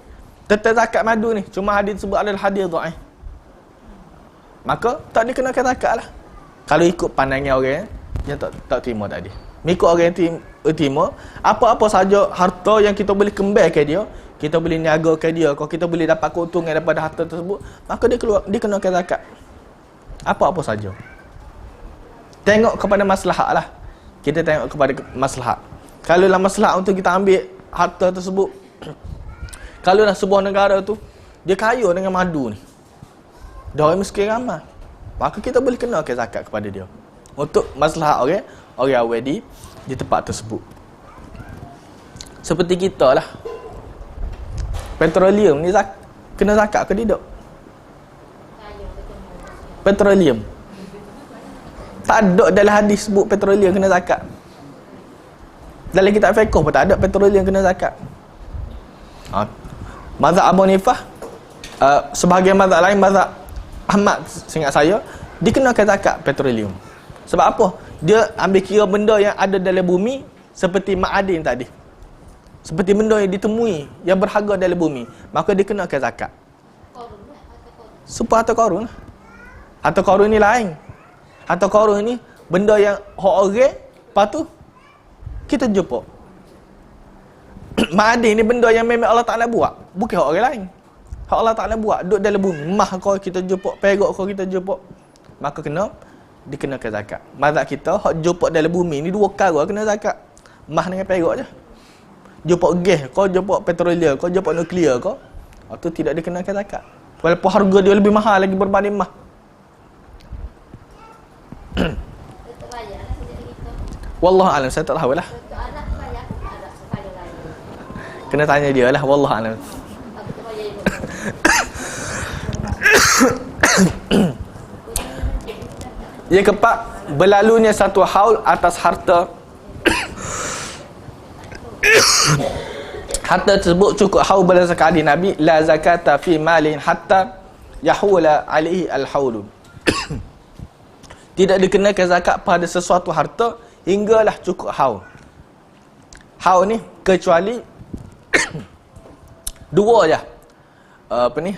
tentang zakat madu ni, cuma hadis sebut adalah hadis dhaif. Maka tak dikenakan zakat lah. Kalau ikut pandangan orang yang tak terima tadi. Mengikut orang yang terima, apa-apa saja harta yang kita boleh kembalikan dia, kita boleh niagakan dia, kalau kita boleh dapat keuntungan daripada harta tersebut, maka dia kenakan zakat. Apa-apa saja. Tengok kepada maslahat lah. Kita tengok kepada maslahat. Kalau lah maslahat untuk kita ambil harta tersebut, kalau lah sebuah negara tu dia kaya dengan madu ni, dia orang miskin ramai, maka kita boleh kenakan zakat kepada dia untuk maslahat orang awal di tempat tersebut. Seperti kita lah, petroleum ni kena zakat ke tidak? Petroleum tak ada dalam hadis sebut petroleum kena zakat. Dalam kitab fiqh pun tak ada petroleum kena zakat. Mazhab Abu Hanifah, sebahagian mazhab lain, mazhab Ahmad seingat saya, dikenakan zakat petroleum. Sebab apa? Dia ambil kira benda yang ada dalam bumi seperti ma'adin tadi. seperti benda yang ditemui yang berharga dalam bumi, maka dikenakan zakat. Supaya harta karun. Harta karun ni lain. Harta karun ni benda yang hak orang, lepas tu kita jumpa. Ma'adin ni benda yang memang Allah Ta'ala buat, bukan hak orang lain. Hak Allah Ta'ala buat, duduk dalam bumi. Mah kau kita jumpa, perak kau kita jumpa, maka kena dikenakan zakat. Mazhab kita hak jumpa dalam bumi ni dua perkara kena zakat. Mah dengan perak je. Jumpa gas, kau jumpa petroleum, kau jumpa nuklear kau, itu tidak dikenakan zakat. Walaupun harga dia lebih mahal lagi berbanding mah. Wallahu alam, saya tak tahu lah. Kena tanya dia lah, wallahu alam. Yang keempat, berlalunya satu haul atas harta. Harta tersebut cukup haul berdasarkan hadis Nabi, la zakata fi malin hatta yahula alaihi al-haulu. Tidak dikenakan zakat pada sesuatu harta hinggalah cukup haul. Haul ni kecuali dua je.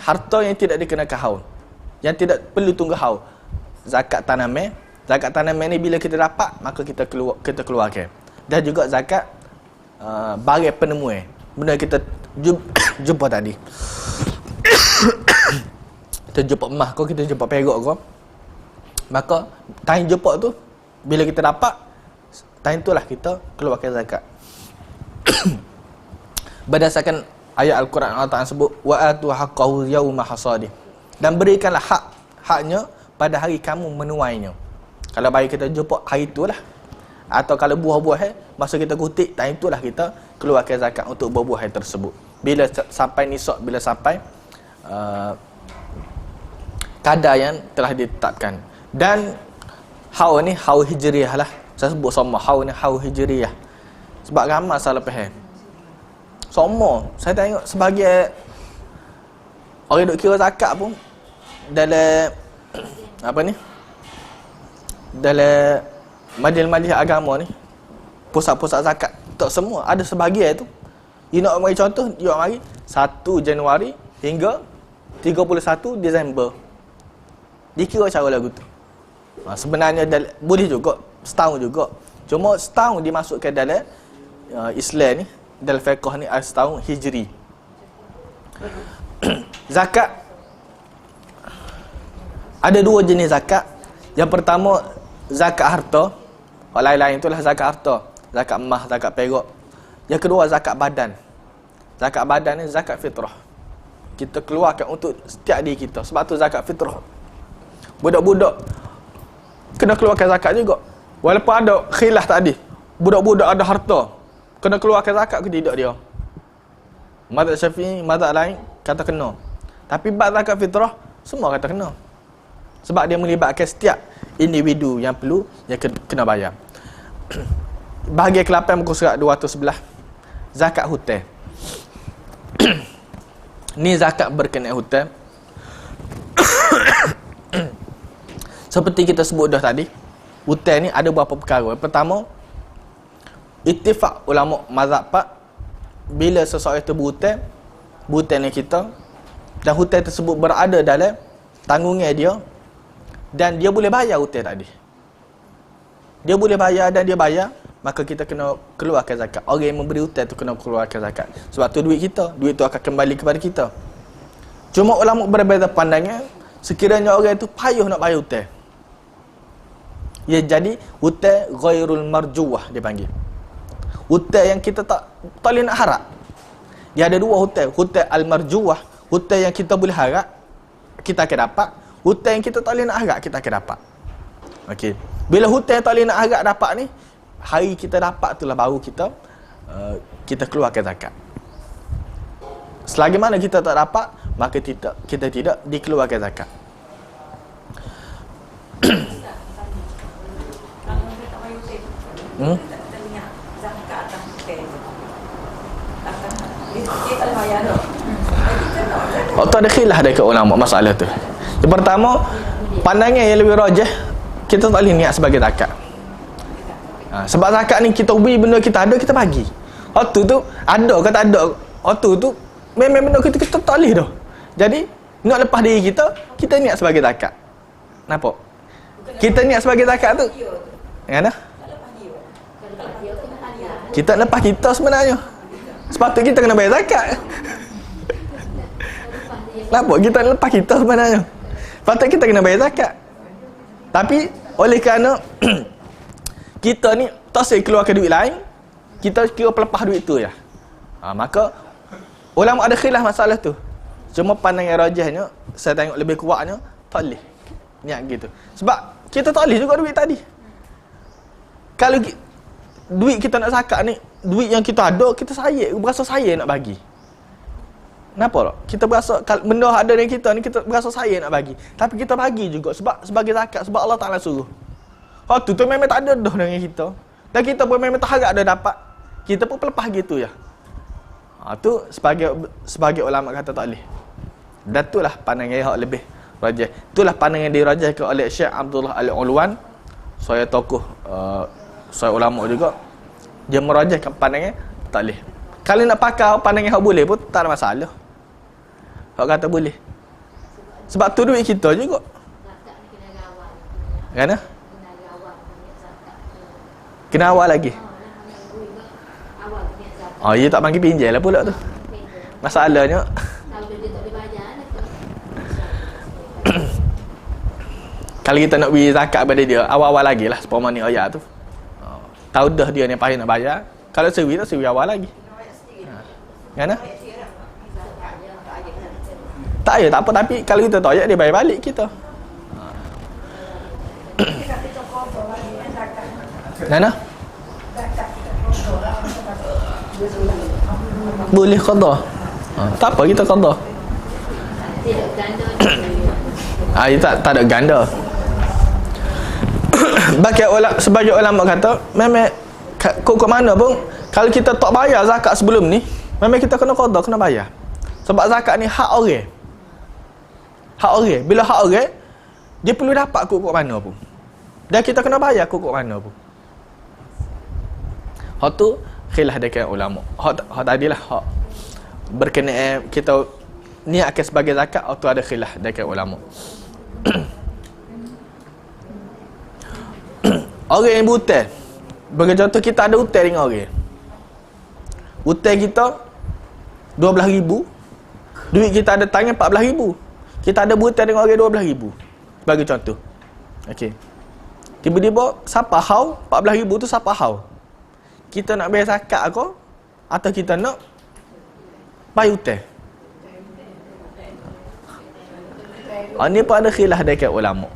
Harta yang tidak dikenakan haul, yang tidak perlu tunggu haul. Zakat tanaman. Zakat tanaman ni bila kita dapat, maka kita keluarkan. Dan juga zakat barang penemuan, benda kita jumpa tadi. Kita jumpa emas kau, kita jumpa perak kau, maka time jumpa tu, bila kita dapat, time tu lah kita keluarkan zakat. Berdasarkan ayat Al-Quran, Allah Ta'ala sebut wa atu haqqahu yawma hasadih, dan berikanlah haknya pada hari kamu menuainya. Kalau bayi kita jumpa hari itulah, atau kalau buah-buah masa kita kutip, time itulah kita keluarkan zakat untuk buah-buah tersebut. Bila sampai nisab, bila sampai kadar yang telah ditetapkan. Dan haul ni haul hijriah lah. Saya sebut sama haul ni haul hijriah, sebab ramai salah faham. Semua saya tengok sebagai orang duk kira zakat pun dalam apa ni, dalam majlis-majlis agama ni, pusat-pusat zakat, tak semua, ada sebahagian tu you nak bagi contoh, you nak bagi 1 Januari hingga 31 Disember, dikira cara lagu tu. Sebenarnya boleh juga setahun juga, cuma setahun dimasukkan dalam Islam ni, dalam fiqh ni setahun hijri. Zakat ada dua jenis zakat. Yang pertama zakat harta, lain-lain itulah zakat harta, zakat emas, zakat perak. Yang kedua zakat badan. Zakat badan ni zakat fitrah, kita keluarkan untuk setiap diri kita. Sebab tu zakat fitrah, budak-budak kena keluarkan zakat juga. Walaupun ada khilaf tadi, budak-budak ada harta, kena keluarkan zakat ke tidak dia? Mazhab Syafi'i, mazhab lain kata kena. Tapi bab zakat fitrah semua kata kena. Sebab dia melibatkan setiap individu yang perlu, yang kena bayar. Bahagian ke-8 muka surat 211, zakat hutang. Ni zakat berkenaan hutang. Seperti kita sebut dah tadi, hutang ni ada beberapa perkara. Yang pertama, ittifaq ulama mazhab 4, bila seseorang itu berhutang, berhutang ni kita, dan hutang tersebut berada dalam tanggungan dia, dan dia boleh bayar hutang tadi. Dia boleh bayar dan dia bayar, maka kita kena keluarkan zakat. Orang yang memberi hutang tu kena keluarkan zakat. Sebab tu duit kita, duit tu akan kembali kepada kita. Cuma ulama berbeza pandangan, sekiranya orang itu payah nak bayar hutang, ia jadi hutang ghairul marjuwah dia panggil. Hutang yang kita tak boleh nak harap. Dia ada dua hutang, hutang al-marjuwah, hutang yang kita boleh harap kita akan dapat, hutang yang kita tak boleh nak harap kita akan dapat. Okey. Bila hutang tak boleh nak harap dapat ni, hari kita dapat itulah baru kita keluarkan zakat. Selagi mana kita tak dapat, maka kita tidak dikeluarkan zakat. Atau ada khilaf dekat ulama masalah tu. Yang pertama, pandangan yang lebih rajih, kita tak boleh niat sebagai zakat. Sebab zakat ni kita beri benda kita ada, kita bagi. Waktu tu ada ke tak ada. Waktu tu memang benda kita tak boleh dah. Jadi nak lepas diri kita niat sebagai zakat. Nampak? Kita niat sebagai zakat tu. Mana? Kita lepas kita sebenarnya. Sepatut kita kena bayar zakat. Nampak? Kita lepas kita sebenarnya. Patut kita kena bayar zakat. Tapi oleh kerana kita ni tak saya keluarkan duit lain, kita kira pelepah duit tu ya. Maka ulama ada khilaf masalah tu. Cuma pandangan rajahnya, saya tengok lebih kuatnya, tak boleh niat gitu. Sebab kita tak boleh juga duit tadi. Kalau duit kita nak zakat ni, duit yang kita ada, kita berasa saya nak bagi. Kenapa tak? Kita berasa, benda ada dengan kita ni, kita berasa saya nak bagi. Tapi kita bagi juga sebab sebagai zakat, sebab Allah Ta'ala suruh. Waktu tu memang tak ada dah dengan kita. Dan kita pun memang tak harap dah dapat. Kita pun pelepah gitu ya. Tu sebagai ulama kata tak boleh. Dan itulah pandangan yang lebih rajah. Itulah pandangan dirajahkan oleh Syekh Abdullah Al-Ulwan. Saya tokoh, saya ulama juga. Dia merajahkan pandangan tak boleh. Kalau nak pakai pandangan yang boleh pun tak ada masalah. Hak kata boleh. Sebab tu duit kita juga. Kan? Kena awal lagi. Ia tak panggil pinjam lah pula tu. Masalahnya kalau kita nak beri zakat pada dia, awal-awal lagi lah sepuluh ni ayat tu. Tahu dah dia ni payah nak bayar. Kalau seri tak seri awal lagi. Kan? Tak ya, tak apa. Tapi kalau kita tak ayat, dia bayar balik kita. Nana? Boleh qada. Tak apa kita qada. Tak ada ganda. Sebagai ulama kata, memang kok mana pun kalau kita tak bayar zakat sebelum ni, memang kita kena qada, kena bayar. Sebab zakat ni hak orang. Hak orang. Bila hak orang, dia perlu dapat kok mana pun. Dan kita kena bayar kok mana pun. Hak tu khilaf dekat ulama. Hak tadilah hak berkenaan kita niatkan sebagai zakat, atau ada khilaf dekat ulama. Orang yang berhutang, bagi contoh kita ada hutang dengan orang. Hutang kita 12,000, duit kita ada tangan 14,000. Kita ada berhutang dengan orang 12,000. Bagi contoh. Okey. Tiba-tiba siapa hau 14,000 tu siapa hau? Kita nak bayar zakat ke atau kita nak bayar hutang? Ini pun ada khilaf dekat ulama.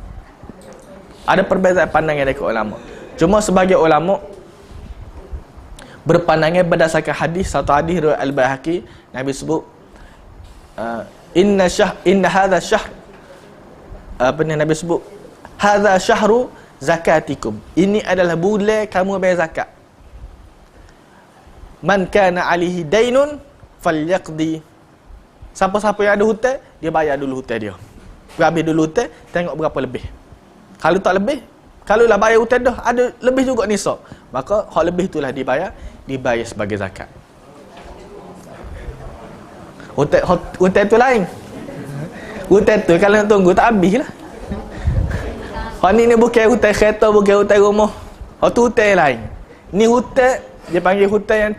Ada perbezaan pandangan dekat ulama. Cuma sebagai ulama berpandangan berdasarkan hadis, satu hadis riwayat Al-Baihaqi, Nabi sebut inna hadha syahr, apa ni Nabi sebut, hadha syahru zakatikum, ini adalah bulan kamu bayar zakat. Man kana alihi dainun falyaqdi, siapa-siapa yang ada hutang, dia bayar dulu hutang dia. Habis dulu hutang, tengok berapa lebih. Kalau tak lebih, kalau lah bayar hutang dah ada lebih juga nisab, maka hak lebih itulah dibayar sebagai zakat. Hutang tu lain. Hutang tu kalau nak tunggu tak habis lah. Hak ni bukan hutang kereta, bukan hutang rumah. Hak tu hutang yang lain. Ni hutang, dia panggil hutang yang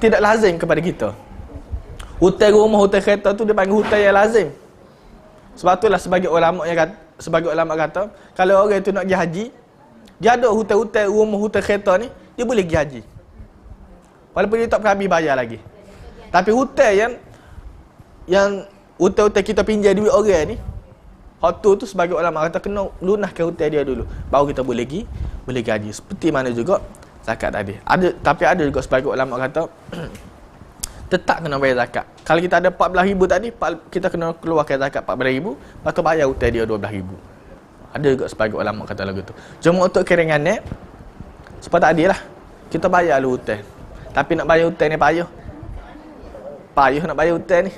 tidak lazim kepada kita. Hutang rumah, hutang kereta tu dia panggil hutang yang lazim. Sebab itulah sebagai ulama kata, kalau orang tu nak pergi haji, dia ada hutang-hutang rumah, hutang kereta ni, dia boleh pergi haji. Walaupun dia tak habis bayar lagi. Tapi hutang yang hutang-hutang kita pinjam duit orang ni, hak tu sebagai ulama kata kena lunaskan hutang dia dulu, baru kita boleh pergi haji. Seperti mana juga zakat tadi. Tapi ada juga sebagai ulama kata tetap kena bayar zakat. Kalau kita ada 14,000 tadi, kita kena keluarkan zakat 14,000, lepas tu bayar hutang dia 12,000. Ada juga sebagai ulama kata lagu tu. Cuma untuk keringanan, sebab tak adil lah. Kita bayar dulu hutang. Tapi nak bayar hutang ni payah. Payah nak bayar hutang ni.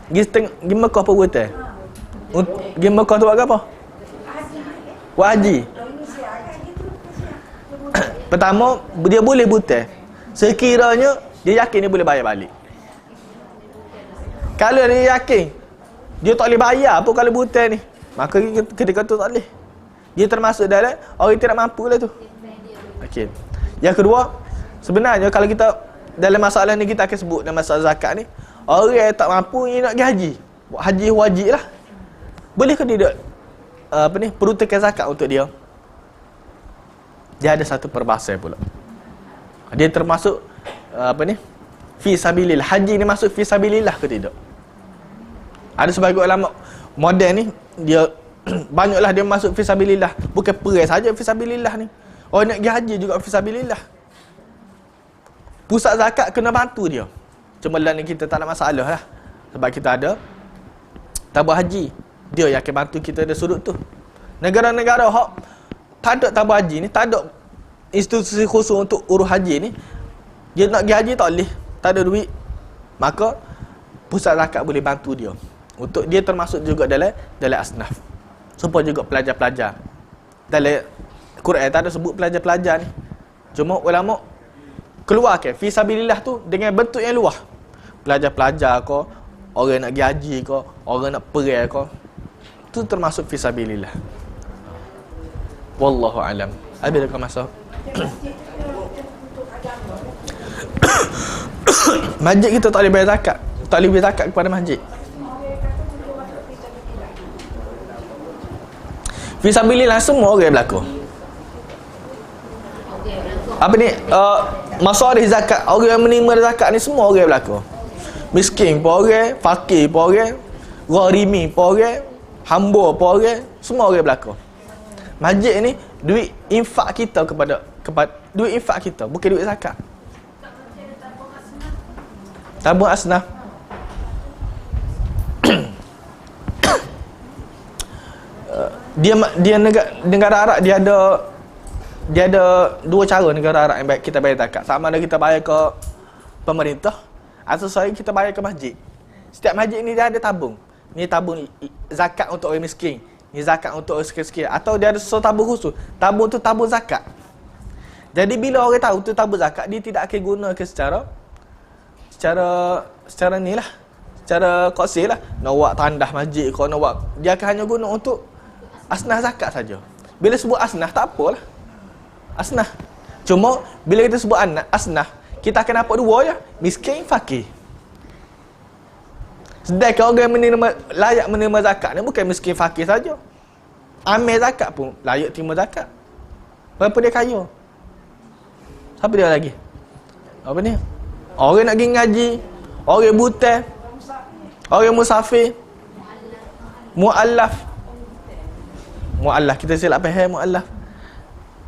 Pergi Mekah apa hutang? Pergi Mekah tu buat apa? Buat haji. Pertama, dia boleh buta sekiranya dia yakin dia boleh bayar balik. Kalau dia yakin dia tak boleh bayar pun kalau buta ni, maka ketika tu tak boleh. Dia termasuk dalam orang tidak mampu lah tu. Okey. Yang kedua, sebenarnya kalau kita dalam masalah ni kita akan sebut dalam masalah zakat ni, orang yang tak mampu ni nak pergi haji. Buat haji wajib lah. Boleh ke tidak peruntukan zakat untuk dia? Dia ada satu perbahasan pula. Dia termasuk fi sabilillah. Haji ni masuk fi sabilillah ke tidak? Ada sebagai ulama moden ni dia banyaklah dia masuk fi sabilillah. Bukan perai saja fi sabilillah ni. Orang nak pergi haji juga fi sabilillah. Pusat zakat kena bantu dia. Cuma dalam ni kita tak ada masalah lah. Sebab kita ada tabung haji. Dia yang akan bantu kita dari sudut tu. Negara-negara hak tak ada tabung haji ni, tak ada institusi khusus untuk urus haji ni. Dia nak pergi haji tak boleh, tak ada duit. Maka pusat zakat boleh bantu dia. Untuk dia termasuk juga dalam asnaf. Supaya juga pelajar-pelajar. Dalam Quran tak ada sebut pelajar-pelajar ni. Cuma ulama keluarkan fi sabilillah tu dengan bentuk yang luas. Pelajar-pelajar ke, orang nak pergi haji ke, orang nak perai ke, tu termasuk fi sabilillah. Wallahu alam. Ada kau masuk. Masjid kita tak boleh bayar zakat. Tak boleh bayar zakat kepada masjid. Fisabilillah semua orang berlaku. Apa ni? Masalah zakat, orang yang menerima zakat ni semua orang berlaku. Miskin pun orang, fakir pun orang, gharimi pun orang, hamba pun orang, semua orang berlaku. Masjid ni duit infak kita kepada duit infak kita, bukan duit zakat. Tabung asnaf. Dia negara Arab dia ada dua cara negara Arab yang kita bayar zakat. Sama ada kita bayar ke pemerintah atau kita bayar ke masjid. Setiap masjid ni dia ada tabung. Ni tabung zakat untuk orang miskin. Ni zakat untuk orang sikit-sikit. Atau dia ada sesuatu tabung khusus. Tabung tu tabung zakat. Jadi bila orang tahu tu tabung zakat, dia tidak akan gunakan secara ni lah. Secara kosil lah. Nak buat tandah masjid kau nak buat. Dia akan hanya guna untuk asnah zakat saja. Bila sebut asnah tak apalah. Asnah. Cuma bila kita sebut asnah, kita akan dapat dua ya. Miskin, fakir. Sedangkan orang yang layak menerima zakat ni bukan miskin fakir saja. Amil zakat pun layak terima zakat. Berapa dia kaya? Siapa dia lagi? Apa ni? Orang nak pergi ngaji, orang buta, orang musafir, muallaf. Muallaf kita silap faham muallaf.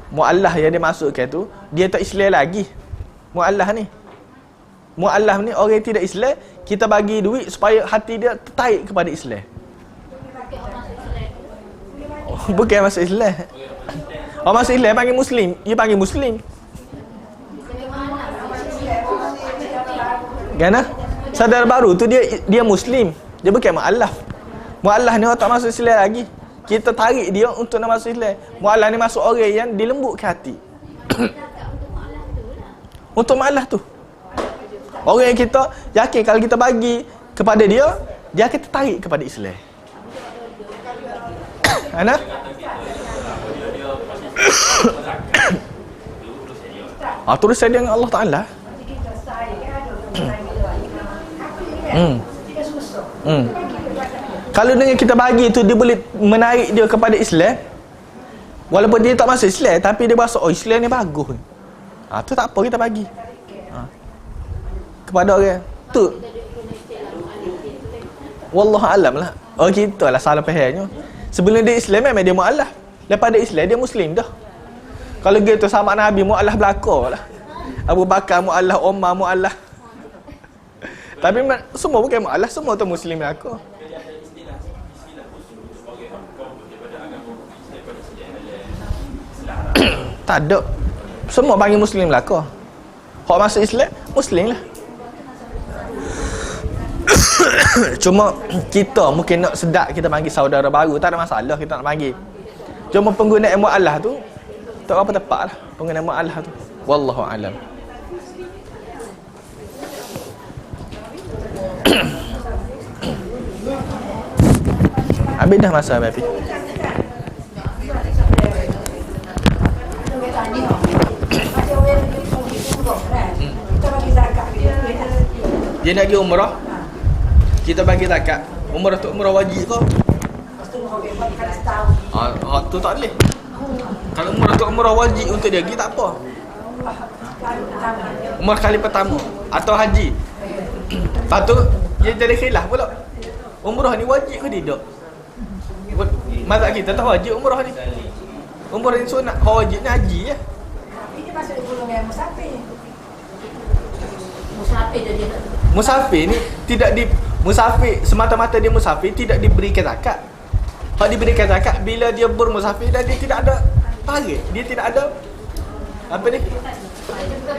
Muallaf yang dia masukkan tu, dia tak Islam lagi. Muallaf ni. Muallaf ni orang yang tidak Islam, kita bagi duit supaya hati dia tertarik kepada Islam. Oh, bukan masuk Islam. Orang masuk Islam panggil Muslim. Dia panggil Muslim. Kan? Saudara baru tu dia Muslim. Dia bukan muallaf. Muallaf ni orang tak masuk Islam lagi. Kita tarik dia untuk nak masuk Islam. Muallaf ni masuk orang yang dilembutkan hati. Untuk muallaf tu. Orang yang kita yakin kalau kita bagi kepada dia, dia akan tertarik kepada Islam. Ana? Terus saya dengan Allah Ta'ala. Kalau dengan kita bagi tu dia boleh menarik dia kepada Islam. Walaupun dia tak masuk Islam, tapi dia rasa Islam ni bagus. Tu tak apa kita bagi. Kepada orang tu. Wallahu alam lah. Kita lah salah fahamnya. Sebelum dia Islam memang dia muallaf. Lepas dia Islam dia Muslim dah. Kalau gitu sama Nabi muallaf belaka lah. Abu Bakar muallaf, Umar muallaf. Tapi semua bukan muallaf, semua tu Muslim belaka. Tak ada. Semua panggil Muslim belaka. Hak masuk Islam, Muslim lah. Cuma kita mungkin nak sedap kita panggil saudara baru, tak ada masalah kita nak panggil. Cuma penggunaan muallaf tu tak apa tepat lah. Dengan nama Allah tu. Wallahu alam. Habis dah masa Bapi. Dia nak pergi umrah, kita bagi zakat. Umrah tu umrah wajib ke? Tu tak boleh. Kalau umrah tu umrah wajib untuk dia, tak apa. Umrah kali pertama atau haji. Lepas tu dia jadi khilaf pula. Umrah ni wajib ke tidak? Mazhab kita tak wajib umrah ni. Umrah ni sunat, wajib ni haji je. Ini masuk di golongan musafir. Musafir ni tidak di musafir semata-mata dia musafir tidak diberikan zakat. Kalau diberikan zakat bila dia bermusafir dan dia tidak ada tarikh, dia tidak ada apa ni?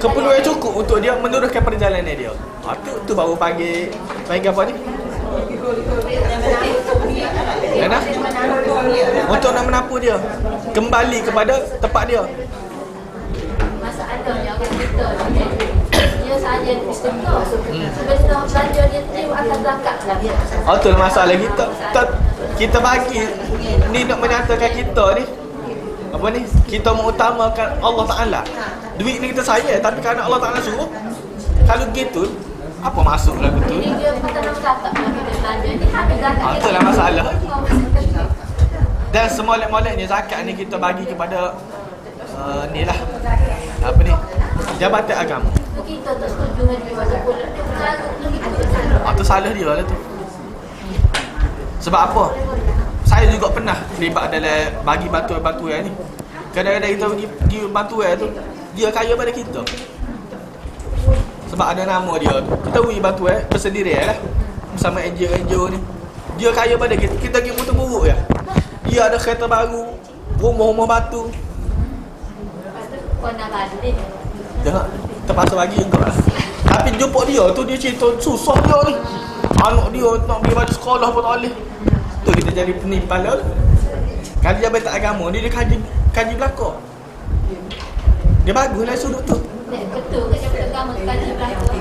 Keperluan yang cukup untuk dia meneruskan perjalanan dia. Tu baru panggil apa ni? Kenapa? Untuk nak menapu dia kembali kepada tempat dia. Masalahnya orang kita dia saja istiqamah. Sebenarnya belanja dia tu akan zakat lah dia. Tu masalah kita. Kita bagi ni nak menyatakan kita ni apa ni? Kita mengutamakan Allah Taala. Duit ni kita sayang tapi kerana Allah Taala suruh. Kalau gitu apa masuk lagu tu? Ini dia kata nak zakat lah kita belanja ni habis zakat. Itulah masalah. Dan semolek-moleknya zakat ni kita bagi kepada ni lah apa ni? Jabatan agama. Kita tak setuju dengan dia masa pula. Tu salah dia lah tu. Sebab apa? Saya juga pernah terlibat dalam bagi bantuan-bantuan ni. Kadang-kadang kita pergi bantuan tu, dia kaya pada kita. Sebab ada nama dia tu. Kita beri bantuan bersendirian lah. Bersama NGO ni. Dia kaya pada kita. Kita pergi mutu buruk je. Dia ada kereta baru, rumah-rumah batu. Kau nak balik. Dah, terpaksa bagi juga lah. Tapi jumpa dia tu, dia cerita susah dia ni. Anak dia nak pergi baju sekolah pun tak boleh. Tu kita jadi penimpal lah. Kalau dia Jabatan Agama ni, dia kaji belakang. Dia baguslah sudut tu. Betul ke Jabatan Agama kaji belakang?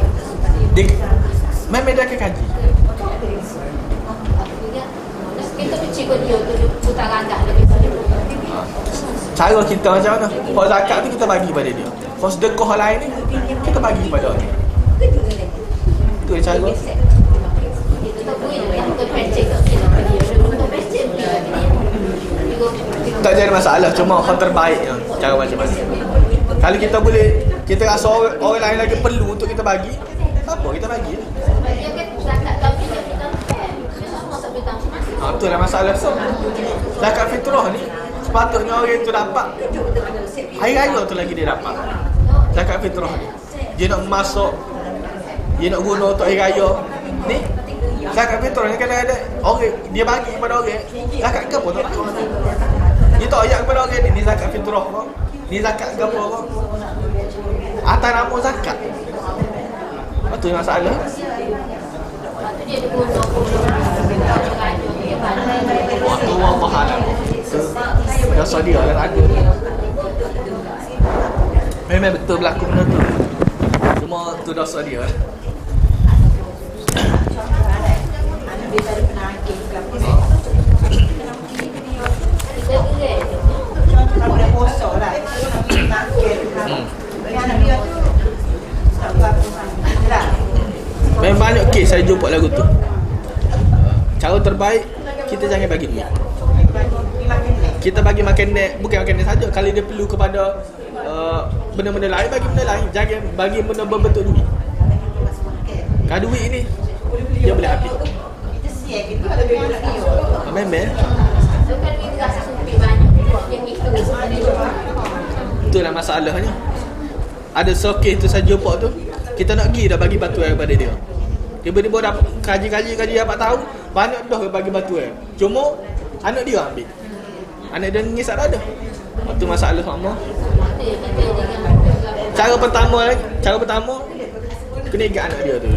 Memang dia akan kaji. Kita kecil pun dia tu putar randah lebih pada. Cara kita macam mana? Kalau zakat tu kita bagi pada dia. Kalau sedekah lain ni, kita bagi kepada dia. Itu je cara. Tak jadi masalah, cuma orang terbaik je. Cara macam mana. Kalau kita boleh, kita rasa orang lain lagi perlu untuk kita bagi, apa kita bagi lah. Dia kan zakat tapi dia bilang dia semua tak bilang semasa. Itulah masalah tu. Zakat fitrah ni sepatutnya orang tu dapat hari raya tu lagi dia dapat. Zakat fitrah ni dia nak masuk, dia nak guna untuk hari raya ni. Zakat fitrah ni kadang-kadang orang dia bagi kepada orang zakat ke apa tak tahu. Dia tak ayat kepada orang ni zakat fitrah kau, ni zakat ke apa kau, atas nama zakat. Betul masalah. Dia guna Waktu Allah alam. Rasa dia lah ada. Memang betul berlaku benda tu. Cuma tu dosa dia. Memang banyak kes saya jumpa lagu tu. Cara terbaik kita jangan bagi duit. Kita bagi makan net, bukan makan net saja. Kalau dia perlu kepada benda-benda lain, bagi benda lain. Jangan bagi benda berbentuk duit. Kalau duit ni dia boleh habis. Memang. Itulah masalahnya. Ada sokeh tu saya jumpa tu, kita nak pergi dah bagi bantuan kepada dia. Tiba-tiba dapat kaji dapat tahu banyak dah bagi bantuan. Cuma anak dia ambil. Anak dia nangis tak ada. Itu masalah sama. Cara pertama kena ingat anak dia tu.